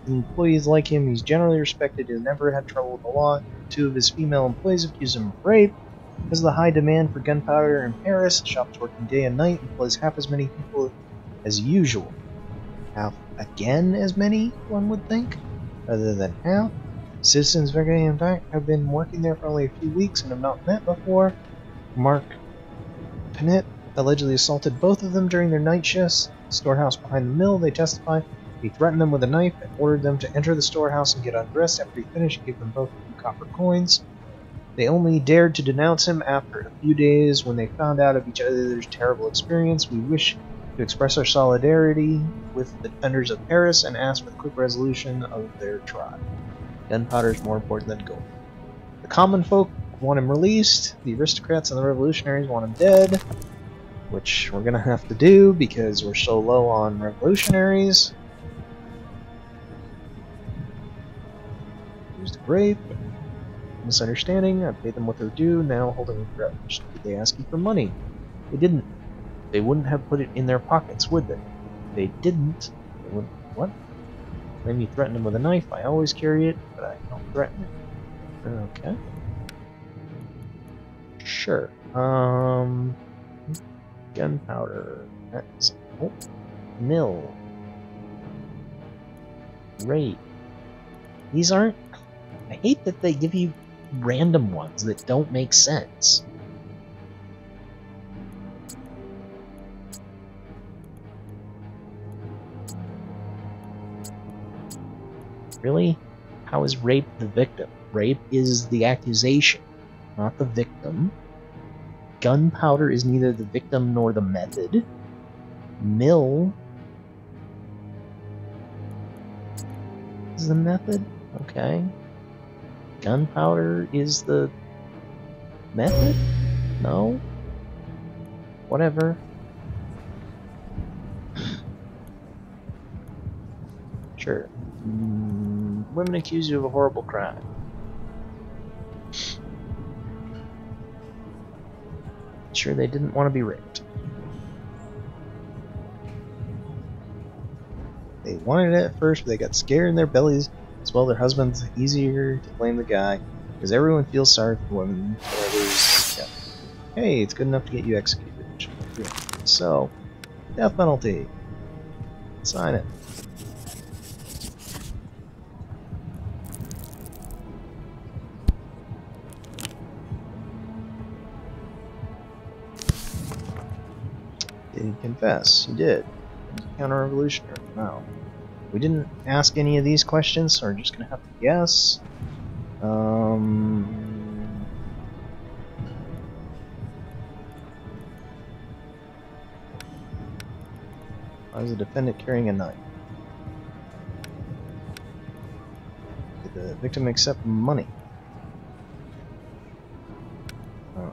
and employees like him. He's generally respected. He's never had trouble with the law. 2 of his female employees accuse him of rape. Because of the high demand for gunpowder in Paris, the shop's working day and night, employs half as many people as usual. Half again as many, one would think, rather than half. Citizens Vega, in fact, have been working there for only a few weeks and have not met before. Mark Pinette allegedly assaulted both of them during their night shifts. Storehouse behind the mill, they testify. He threatened them with a knife and ordered them to enter the storehouse and get undressed. After he finished, he gave them both a few copper coins. They only dared to denounce him after a few days when they found out of each other's terrible experience. We wish to express our solidarity with the defenders of Paris and ask for the quick resolution of their trial. Gunpowder is more important than gold. The common folk want him released. The aristocrats and the revolutionaries want him dead, which we're gonna have to do because we're so low on revolutionaries. Used rape. Misunderstanding. I paid them what they're due, now holding a grudge. Did they ask you for money? They didn't. They wouldn't have put it in their pockets, would they? They didn't. They wouldn't. What? Claim you threatened them with a knife. I always carry it, but I don't threaten it. Okay. Sure. Gunpowder. That's. Oh. Mill. Rape. These aren't. I hate that they give you random ones that don't make sense. Really? How is rape the victim? Rape is the accusation, not the victim. Gunpowder is neither the victim nor the method. Mill is the method? Okay. Gunpowder is the method? No? Whatever. Sure. Women accuse you of a horrible crime. Sure, they didn't want to be raped. They wanted it at first, but they got scared in their bellies. As well, their husbands. Easier to blame the guy because everyone feels sorry for women. Yeah. Hey, it's good enough to get you executed. So, death penalty. Sign it. Did he confess? He did. Counter-revolutionary. Wow. We didn't ask any of these questions, so we're just gonna have to guess. Why was the defendant carrying a knife? Did the victim accept money? Oh.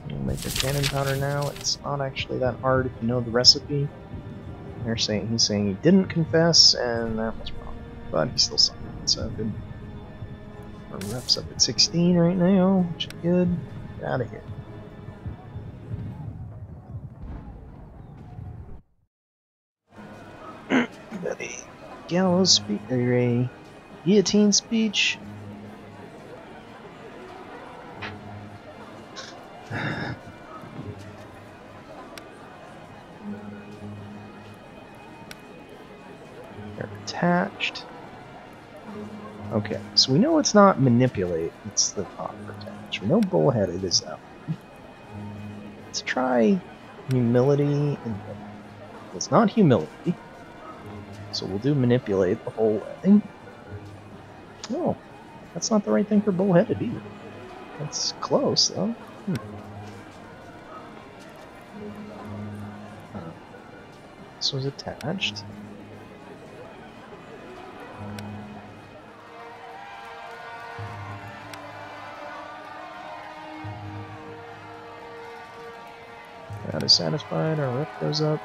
We'll make the cannon powder now. It's not actually that hard if you know the recipe. He's saying he didn't confess, and that was wrong. But he still signed it, so good. Our rep's up at 16 right now, which is good. Get out of here. Got a gallows speech, or a guillotine speech. They're attached. Okay, so we know it's not manipulate, it's the top attach. We know bullheaded is that one. Let's try humility. It's not humility, so we'll do manipulate the whole way. Oh, that's not the right thing for bullheaded either. That's close though. This was attached. That is satisfied, our rep goes up.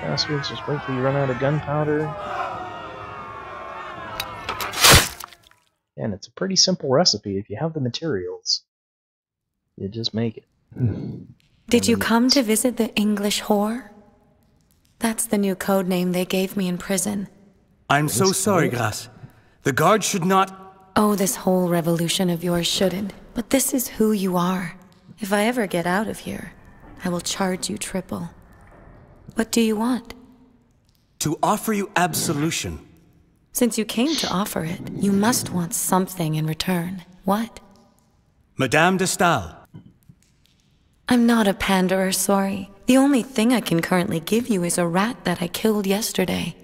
Bastards, just wait till you run out of gunpowder. And it's a pretty simple recipe if you have the materials. You just make it. Did you come to visit the English whore? That's the new code name they gave me in prison. I'm so sorry, Grace. The guard should not... Oh, this whole revolution of yours shouldn't. But this is who you are. If I ever get out of here, I will charge you triple. What do you want? To offer you absolution. Since you came to offer it, you must want something in return. What? Madame de Stael. I'm not a panderer, sorry. The only thing I can currently give you is a rat that I killed yesterday.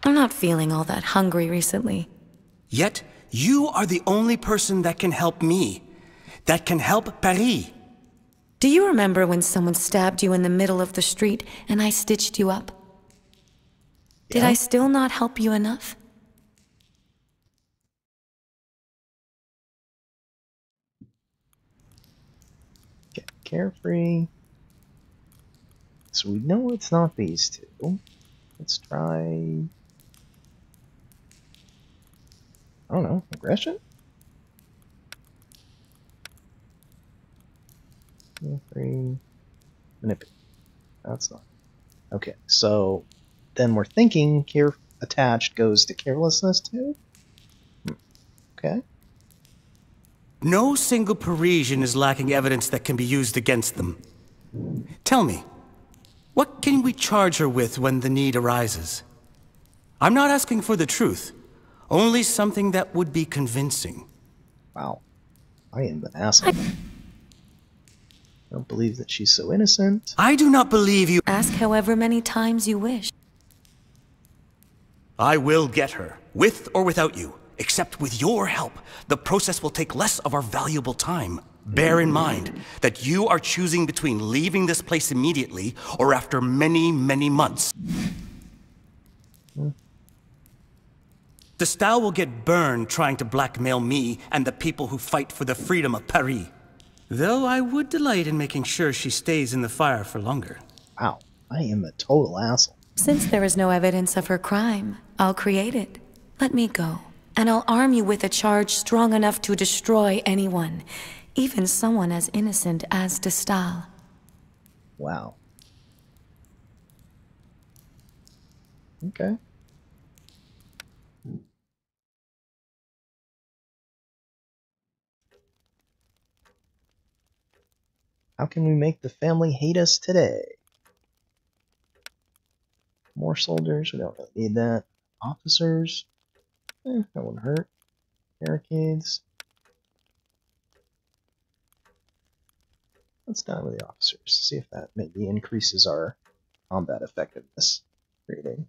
I'm not feeling all that hungry recently. Yet, you are the only person that can help me. That can help Paris. Do you remember when someone stabbed you in the middle of the street and I stitched you up? Did I still not help you enough? Okay, carefree. So we know it's not these two. Let's try... I don't know, aggression? Carefree. Manipulate. That's not. Okay, so then we're thinking care attached goes to carelessness too? Okay. No single Parisian is lacking evidence that can be used against them. Tell me, what can we charge her with when the need arises? I'm not asking for the truth, only something that would be convincing. Wow. I am an asshole. I don't believe that she's so innocent. I do not believe you. Ask however many times you wish. I will get her, with or without you. Except with your help, the process will take less of our valuable time. Bear in mind that you are choosing between leaving this place immediately or after many, many months. De Stael will get burned trying to blackmail me and the people who fight for the freedom of Paris. Though I would delight in making sure she stays in the fire for longer. Wow, I am a total asshole. Since there is no evidence of her crime, I'll create it. Let me go, and I'll arm you with a charge strong enough to destroy anyone, even someone as innocent as de Stael. Wow. Okay. How can we make the family hate us today? More soldiers, we don't really need that. Officers, that wouldn't hurt. Barricades. Let's die with the officers, see if that maybe increases our combat effectiveness rating.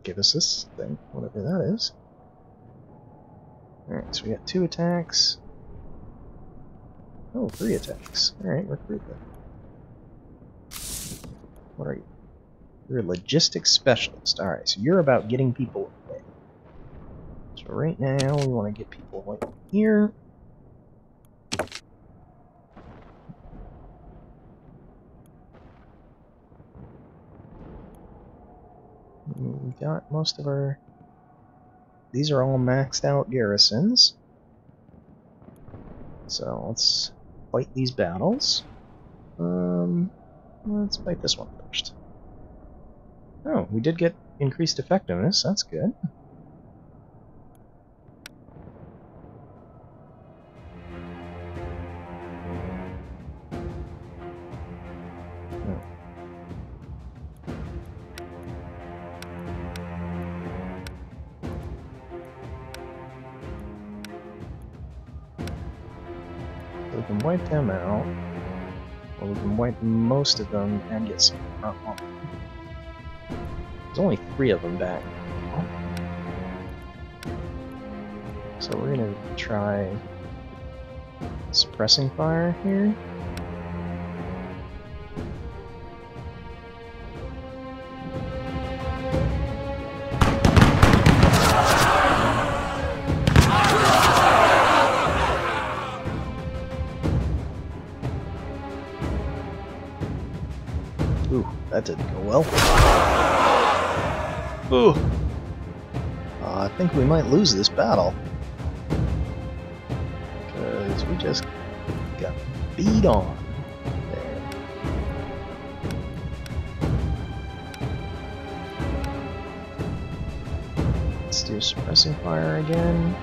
Give us this thing, whatever that is. Alright, so we got 2 attacks. Oh, 3 attacks. Alright, recruit them. What are you? You're a logistics specialist. Alright, so you're about getting people away. So right now, we want to get people away from here. We got most of our... These are all maxed out garrisons. So let's fight these battles. Let's fight this one first. Oh, we did get increased effectiveness. That's good. We can wipe them out, or we can wipe most of them and get some front line. There's only 3 of them back now. So we're gonna try suppressing fire here. Ooh, that didn't go well. Ooh. I think we might lose this battle. Because we just got beat on. There. Let's do suppressing fire again.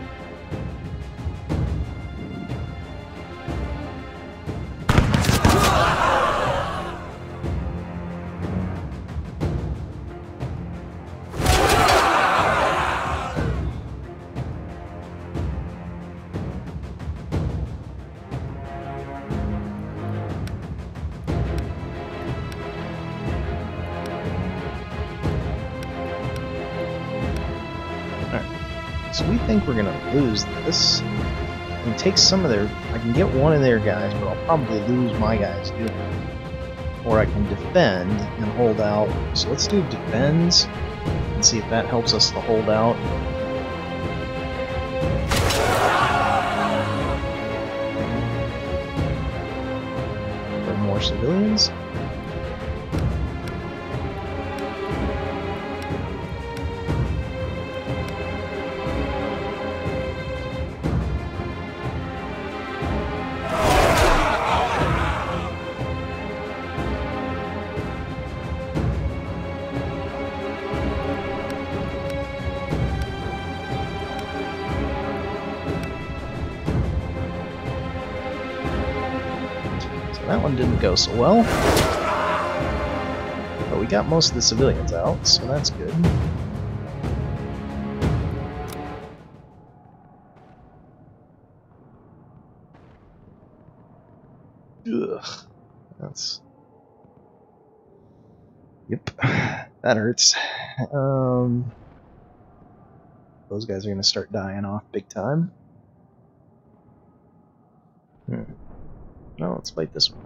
So we think we're gonna lose this. I can take some of their... I can get one of their guys, but I'll probably lose my guys doing it. Or I can defend and hold out. So let's do defends and see if that helps us to hold out. For more civilians. That one didn't go so well. But we got most of the civilians out, so that's good. Ugh. That's... Yep. That hurts. Those guys are gonna start dying off big time. No, let's fight this one.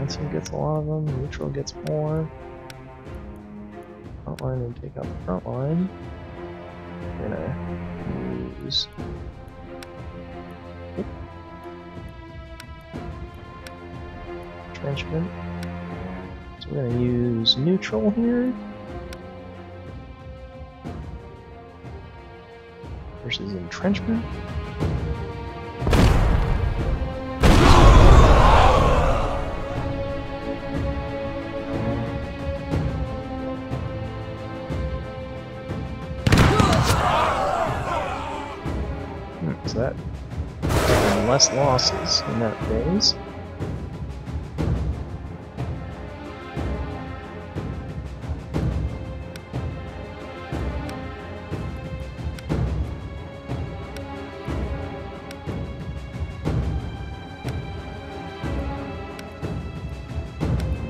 Offensive gets a lot of them. Neutral gets more. Front line and take out the front line. We're gonna use. Entrenchment. So we're gonna use neutral here. Versus entrenchment. So that less losses in that phase.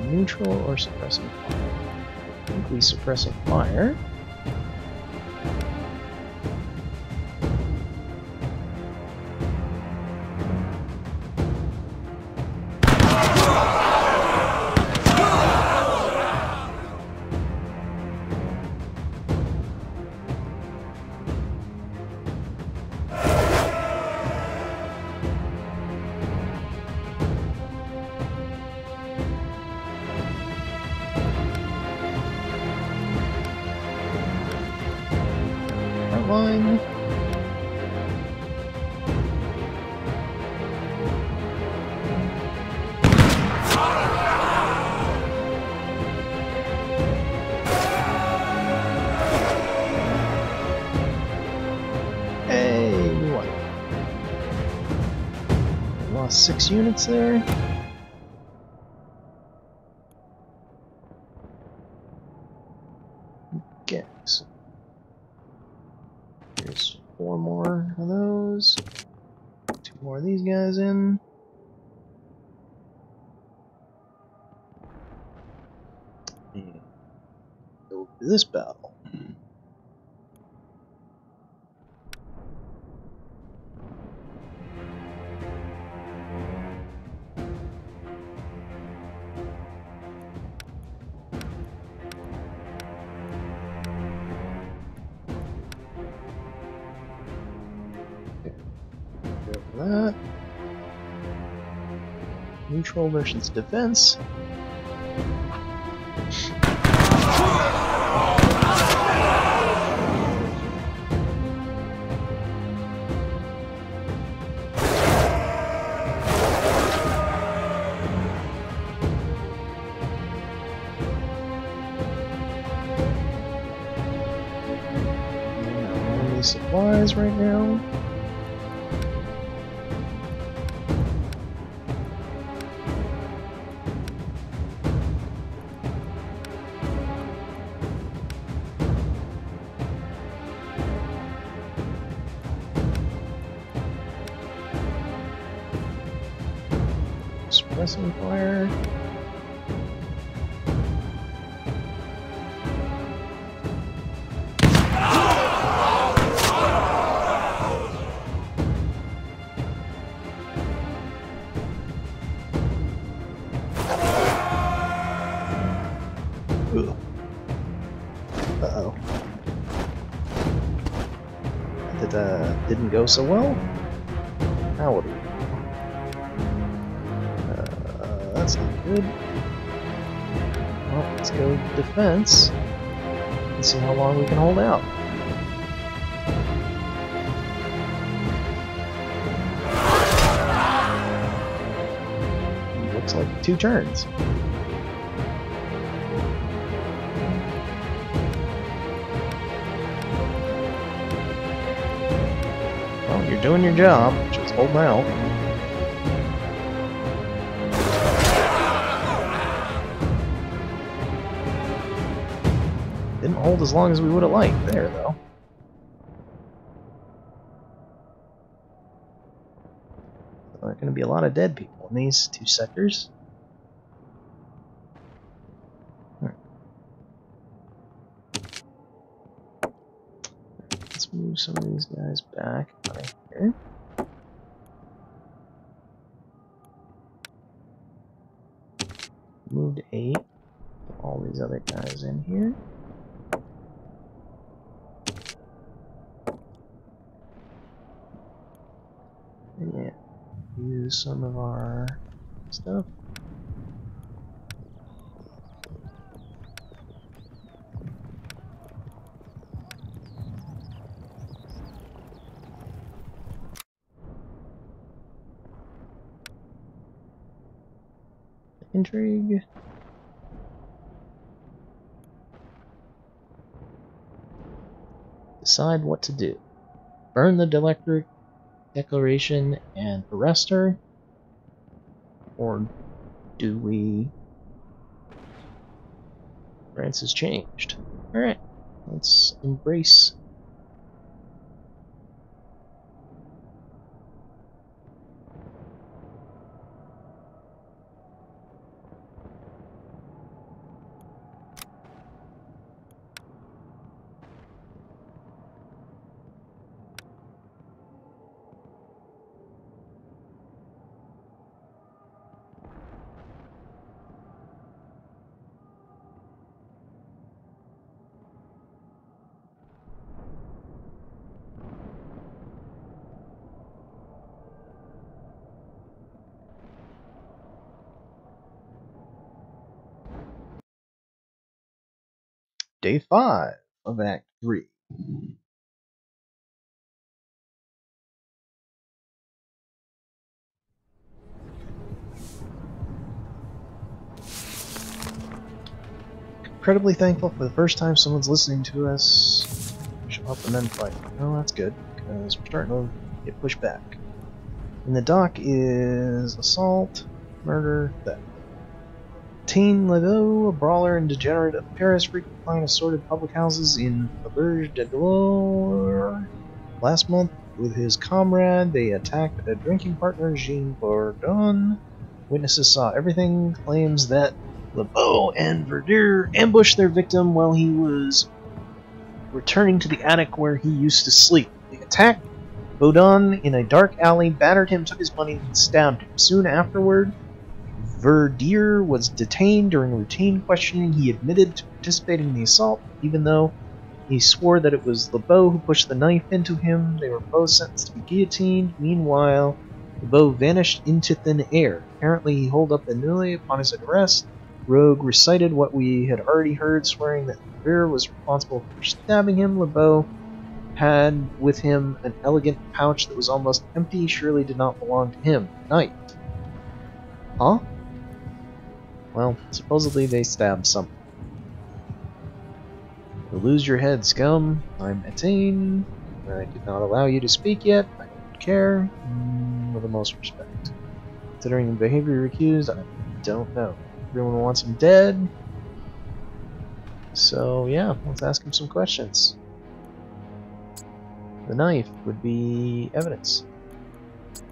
Neutral or suppressing fire? I think we suppressing fire. Line. Hey, we won. Lost 6 units there. Okay, so here's 4 more of those. 2 more of these guys in. And go to this battle. That. Neutral versus defense. Only supplies right now. Suppressing fire. Ugh. Uh-oh. That didn't go so well. Howdy. That's not good. Well, let's go defense and see how long we can hold out. Looks like 2 turns. Well, you're doing your job, just hold out. Didn't hold as long as we would have liked there, though. There are going to be a lot of dead people in these 2 sectors. Right. Let's move some of these guys back right here. Moved 8. Put all these other guys in here. Yeah. Use some of our stuff. Intrigue. Decide what to do. Burn the declaration and arrest her? Or do we... France has changed. Alright, let's embrace. Day 5 of Act 3. Incredibly thankful for the first time someone's listening to us. Show up and then fight. Oh, that's good, because we're starting to get pushed back. In the dock is assault, murder, theft. Teen Lebeau, a brawler and degenerate of Paris, frequently find assorted public houses in Auberge de Gloire. Last month, with his comrade, they attacked a drinking partner, Jean Bourdon. Witnesses saw everything, claims that Lebeau and Verdure ambushed their victim while he was returning to the attic where he used to sleep. They attacked Bourdon in a dark alley, battered him, took his money, and stabbed him. Soon afterward, Verdure was detained during routine questioning. He admitted to participating in the assault, even though he swore that it was Lebeau who pushed the knife into him. They were both sentenced to be guillotined. Meanwhile, Lebeau vanished into thin air. Apparently, he holed up annually upon his arrest. Rogue recited what we had already heard, swearing that Verdure was responsible for stabbing him. Lebeau had with him an elegant pouch that was almost empty, surely did not belong to him. Knife. Huh? Well, supposedly they stabbed someone. You'll lose your head, scum. I'm Etienne. I did not allow you to speak yet. I don't care. With the most respect. Considering the behavior accused, I don't know. Everyone wants him dead. So, yeah, let's ask him some questions. The knife would be evidence.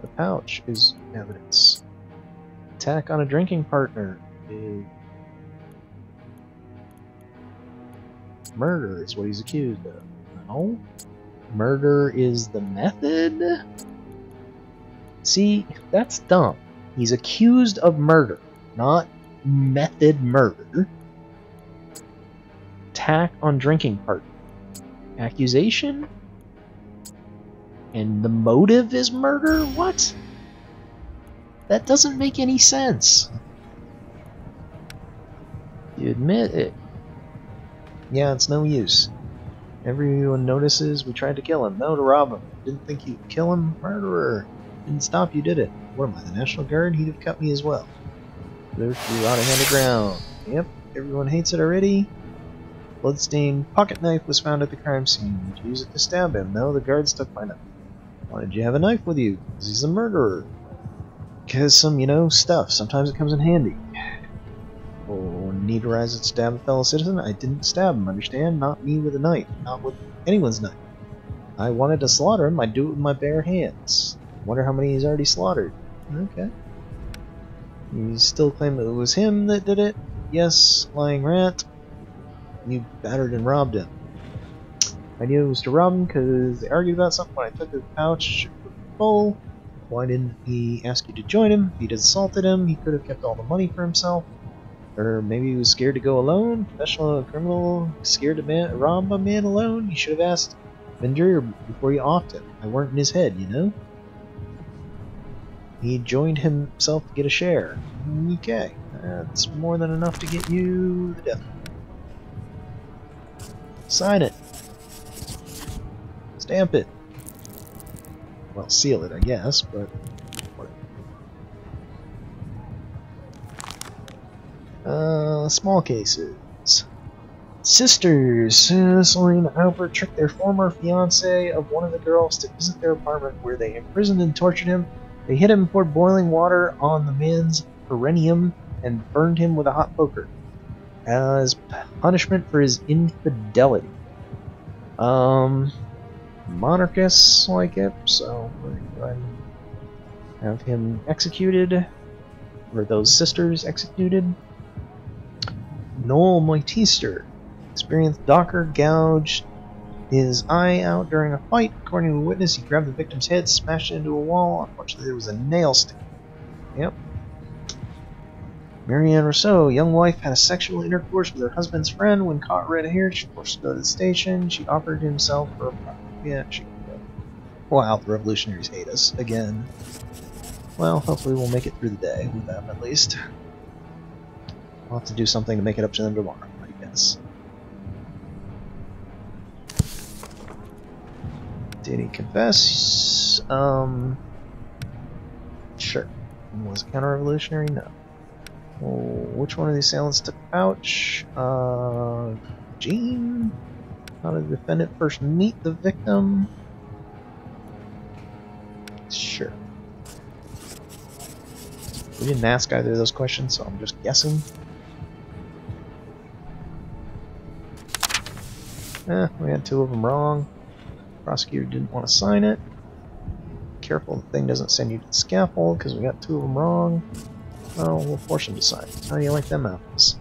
The pouch is evidence. Attack on a drinking partner. Murder is what he's accused of. No? Murder is the method? See, that's dumb. He's accused of murder, not method murder. Attack on drinking partner. Accusation? And the motive is murder? What? That doesn't make any sense. You admit it. Yeah, it's no use. Everyone notices we tried to kill him. No, to rob him. Didn't think you'd kill him? Murderer. Didn't stop you, did it? What am I, the National Guard? He'd have cut me as well. There threw out a hand of ground. Yep, everyone hates it already. Bloodstained pocket knife was found at the crime scene. Did you use it to stab him? No, the guards took my knife. Why did you have a knife with you? Because he's a murderer. Because some, you know, stuff. Sometimes it comes in handy. Oh, need to rise and stab a fellow citizen? I didn't stab him, understand? Not me with a knife. Not with anyone's knife. I wanted to slaughter him, I'd do it with my bare hands. Wonder how many he's already slaughtered. Okay. You still claim that it was him that did it? Yes, lying rat. You battered and robbed him. I knew it was to rob him because they argued about something when I took his pouch full. Why didn't he ask you to join him? If he'd assaulted him, he could have kept all the money for himself. Or maybe he was scared to go alone? Professional criminal scared to rob a man alone? You should have asked Vendor before you offed him. I weren't in his head, you know? He joined himself to get a share. Okay, that's more than enough to get you the death. Sign it. Stamp it. Well, seal it, I guess, but whatever. Small cases. Sisters. Selene and Albert tricked their former fiancé of one of the girls to visit their apartment where they imprisoned and tortured him. They hit him and poured boiling water on the man's perineum and burned him with a hot poker as punishment for his infidelity. Monarchists like it, so we're going to go ahead and have him executed, or those sisters executed. Noel Moitister experienced Docker gouged his eye out during a fight. According to a witness, he grabbed the victim's head, smashed it into a wall. Unfortunately, there was a nail stick. Yep. Marianne Rousseau, young wife, had a sexual intercourse with her husband's friend. When caught red-haired, she forced to go to the station. She offered himself for a profit. Yeah, she could go. Wow, the revolutionaries hate us again. Well, hopefully we'll make it through the day with them at least. I'll have to do something to make it up to them tomorrow, I guess. Did he confess? Sure. Was it counter-revolutionary? No. Well, which one of the assailants took the pouch? Jean? How did the defendant first meet the victim? Sure. We didn't ask either of those questions, so I'm just guessing. We had two of them wrong. Prosecutor didn't want to sign it. Careful the thing doesn't send you to the scaffold because we got two of them wrong. Well, we'll force them to sign. How do you like them apples?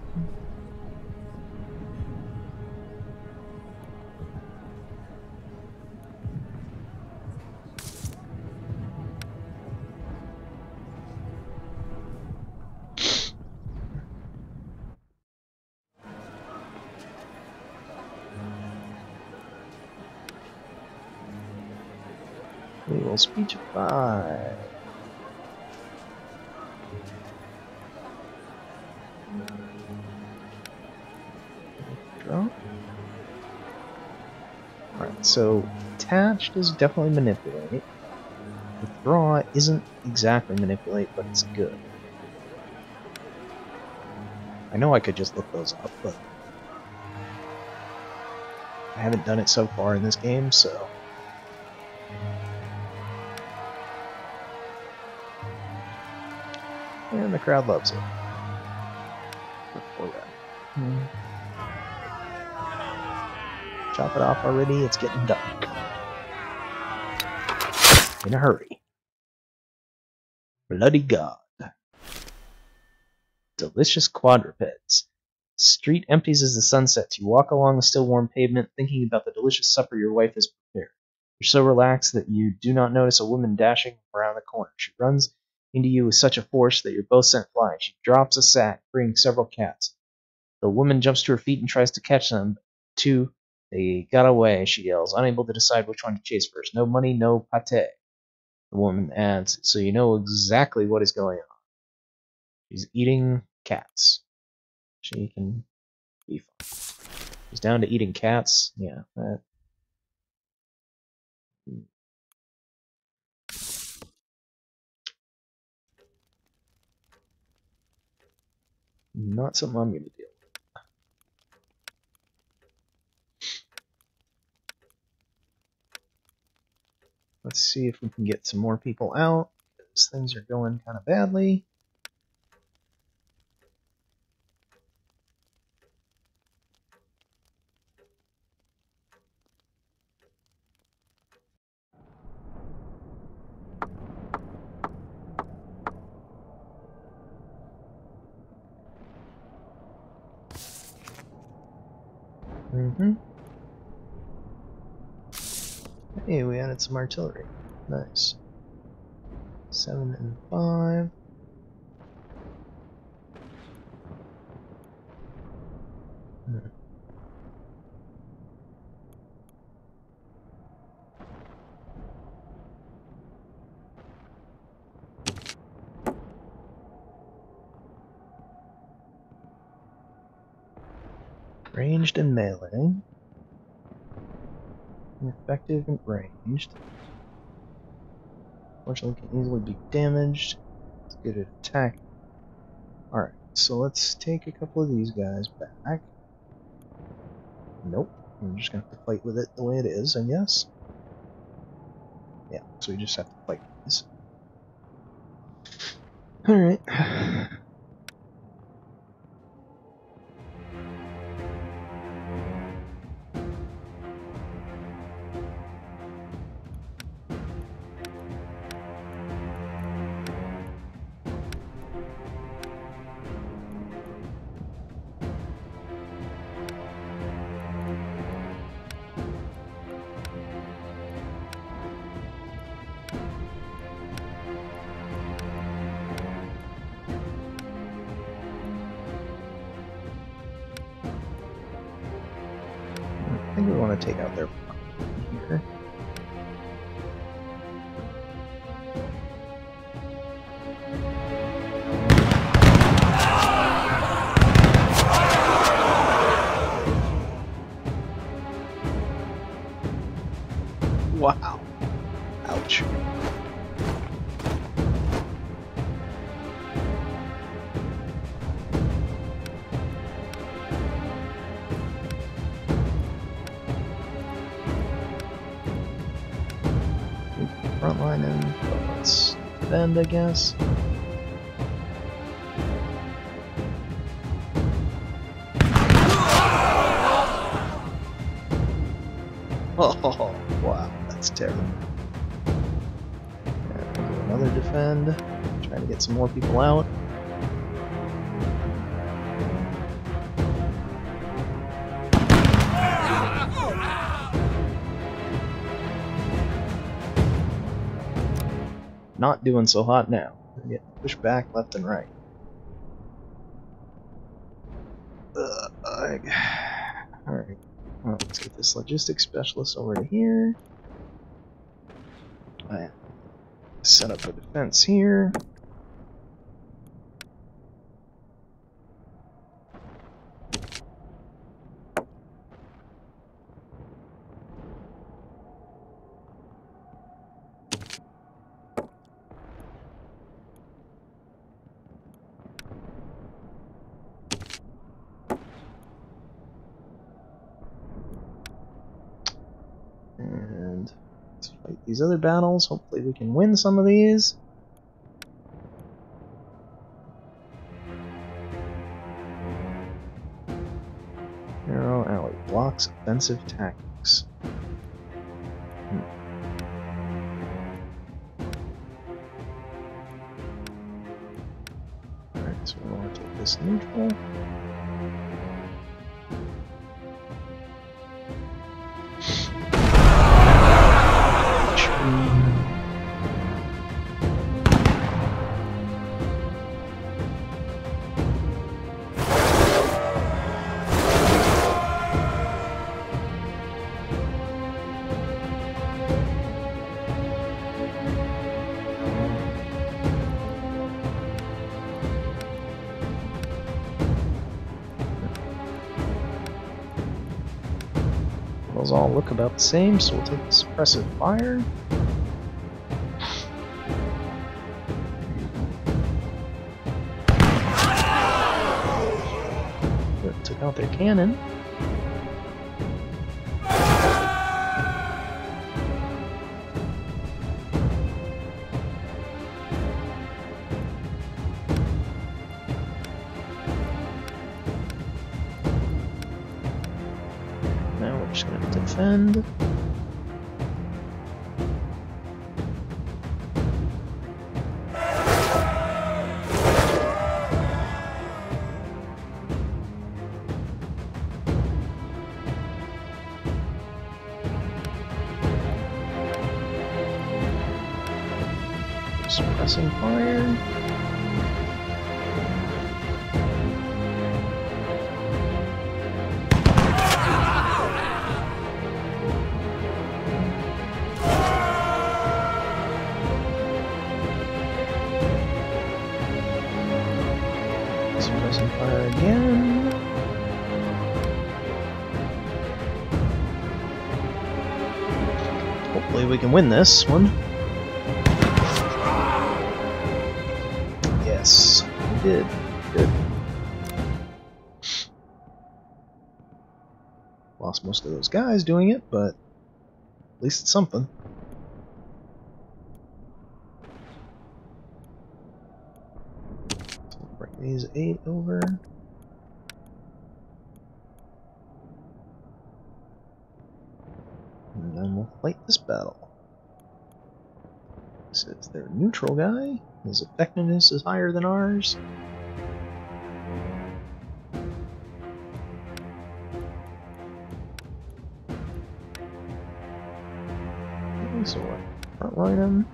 We will speechify. Draw. Alright, so attached is definitely manipulate. Withdraw isn't exactly manipulate, but it's good. I know I could just look those up, but I haven't done it so far in this game, so. And the crowd loves it. Chop it off already, it's getting dark. In a hurry. Bloody God. Delicious quadrupeds. The street empties as the sun sets. You walk along the still warm pavement, thinking about the delicious supper your wife has prepared. You're so relaxed that you do not notice a woman dashing around the corner. She runs into you with such a force that you're both sent flying. She drops a sack, bringing several cats. The woman jumps to her feet and tries to catch them. Two, they got away, she yells, unable to decide which one to chase first. No money, no pate. The woman adds, so you know exactly what is going on. She's eating cats. She can be fun. She's down to eating cats. Yeah, that. Not something I'm going to deal with. Let's see if we can get some more people out, because things are going kind of badly. Hey, we added some artillery. Nice. 7 and 5. Ranged and melee. Effective and ranged. Fortunately, can easily be damaged. It's good at attack. Alright, so let's take a couple of these guys back. Nope. I'm just gonna have to fight with it the way it is, I guess. Yeah, so we just have to fight with this. Alright. I think we want to take out their here. Wow. Ouch. Frontline and let's defend, I guess. Oh, wow, that's terrible. And do another defend. Trying to get some more people out. Not doing so hot now. We're getting pushed back left and right. Alright. Well, let's get this logistics specialist over to here. Set up a defense here. And let's fight these other battles. Hopefully we can win some of these. Narrow alley blocks offensive tactics. Alright, so we want to take this neutral. Those all look about the same, so we'll take the suppressive fire. Took out their cannon. Now we're just going to defend. Suppressing fire. Hopefully we can win this one. Yes, we did. Good. Lost most of those guys doing it, but at least it's something. So we'll bring these 8 over. And then we'll fight this battle. Says they're a neutral guy. His effectiveness is higher than ours. Okay, so we'll frontline him.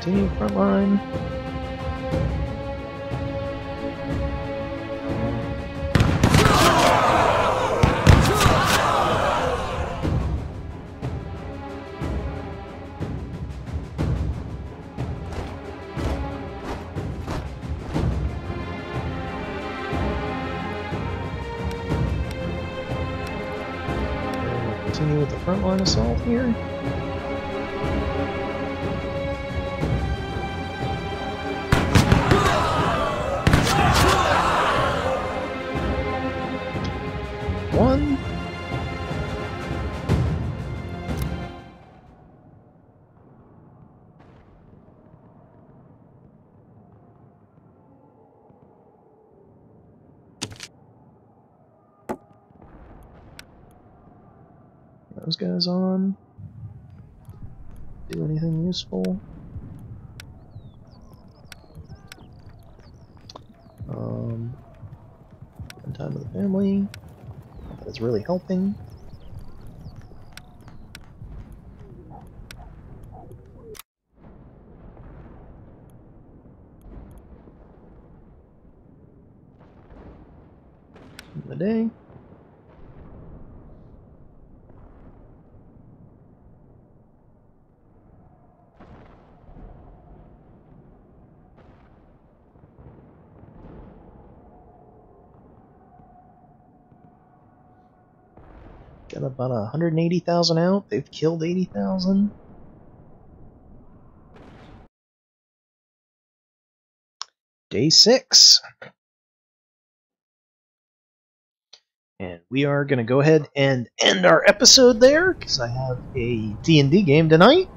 Continue front line. Continue with the front line assault here. One. Those guys on. Do anything useful? Spend time with the family. That is really helping. In the day. Got about 180,000 out. They've killed 80,000. Day 6. And we are going to go ahead and end our episode there, because I have a D&D game tonight.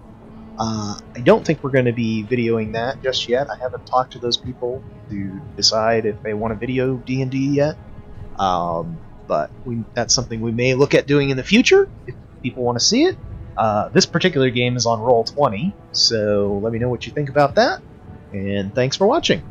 I don't think we're going to be videoing that just yet. I haven't talked to those people to decide if they want to video D&D yet. But that's something we may look at doing in the future, if people want to see it. This particular game is on Roll20, so let me know what you think about that, and thanks for watching.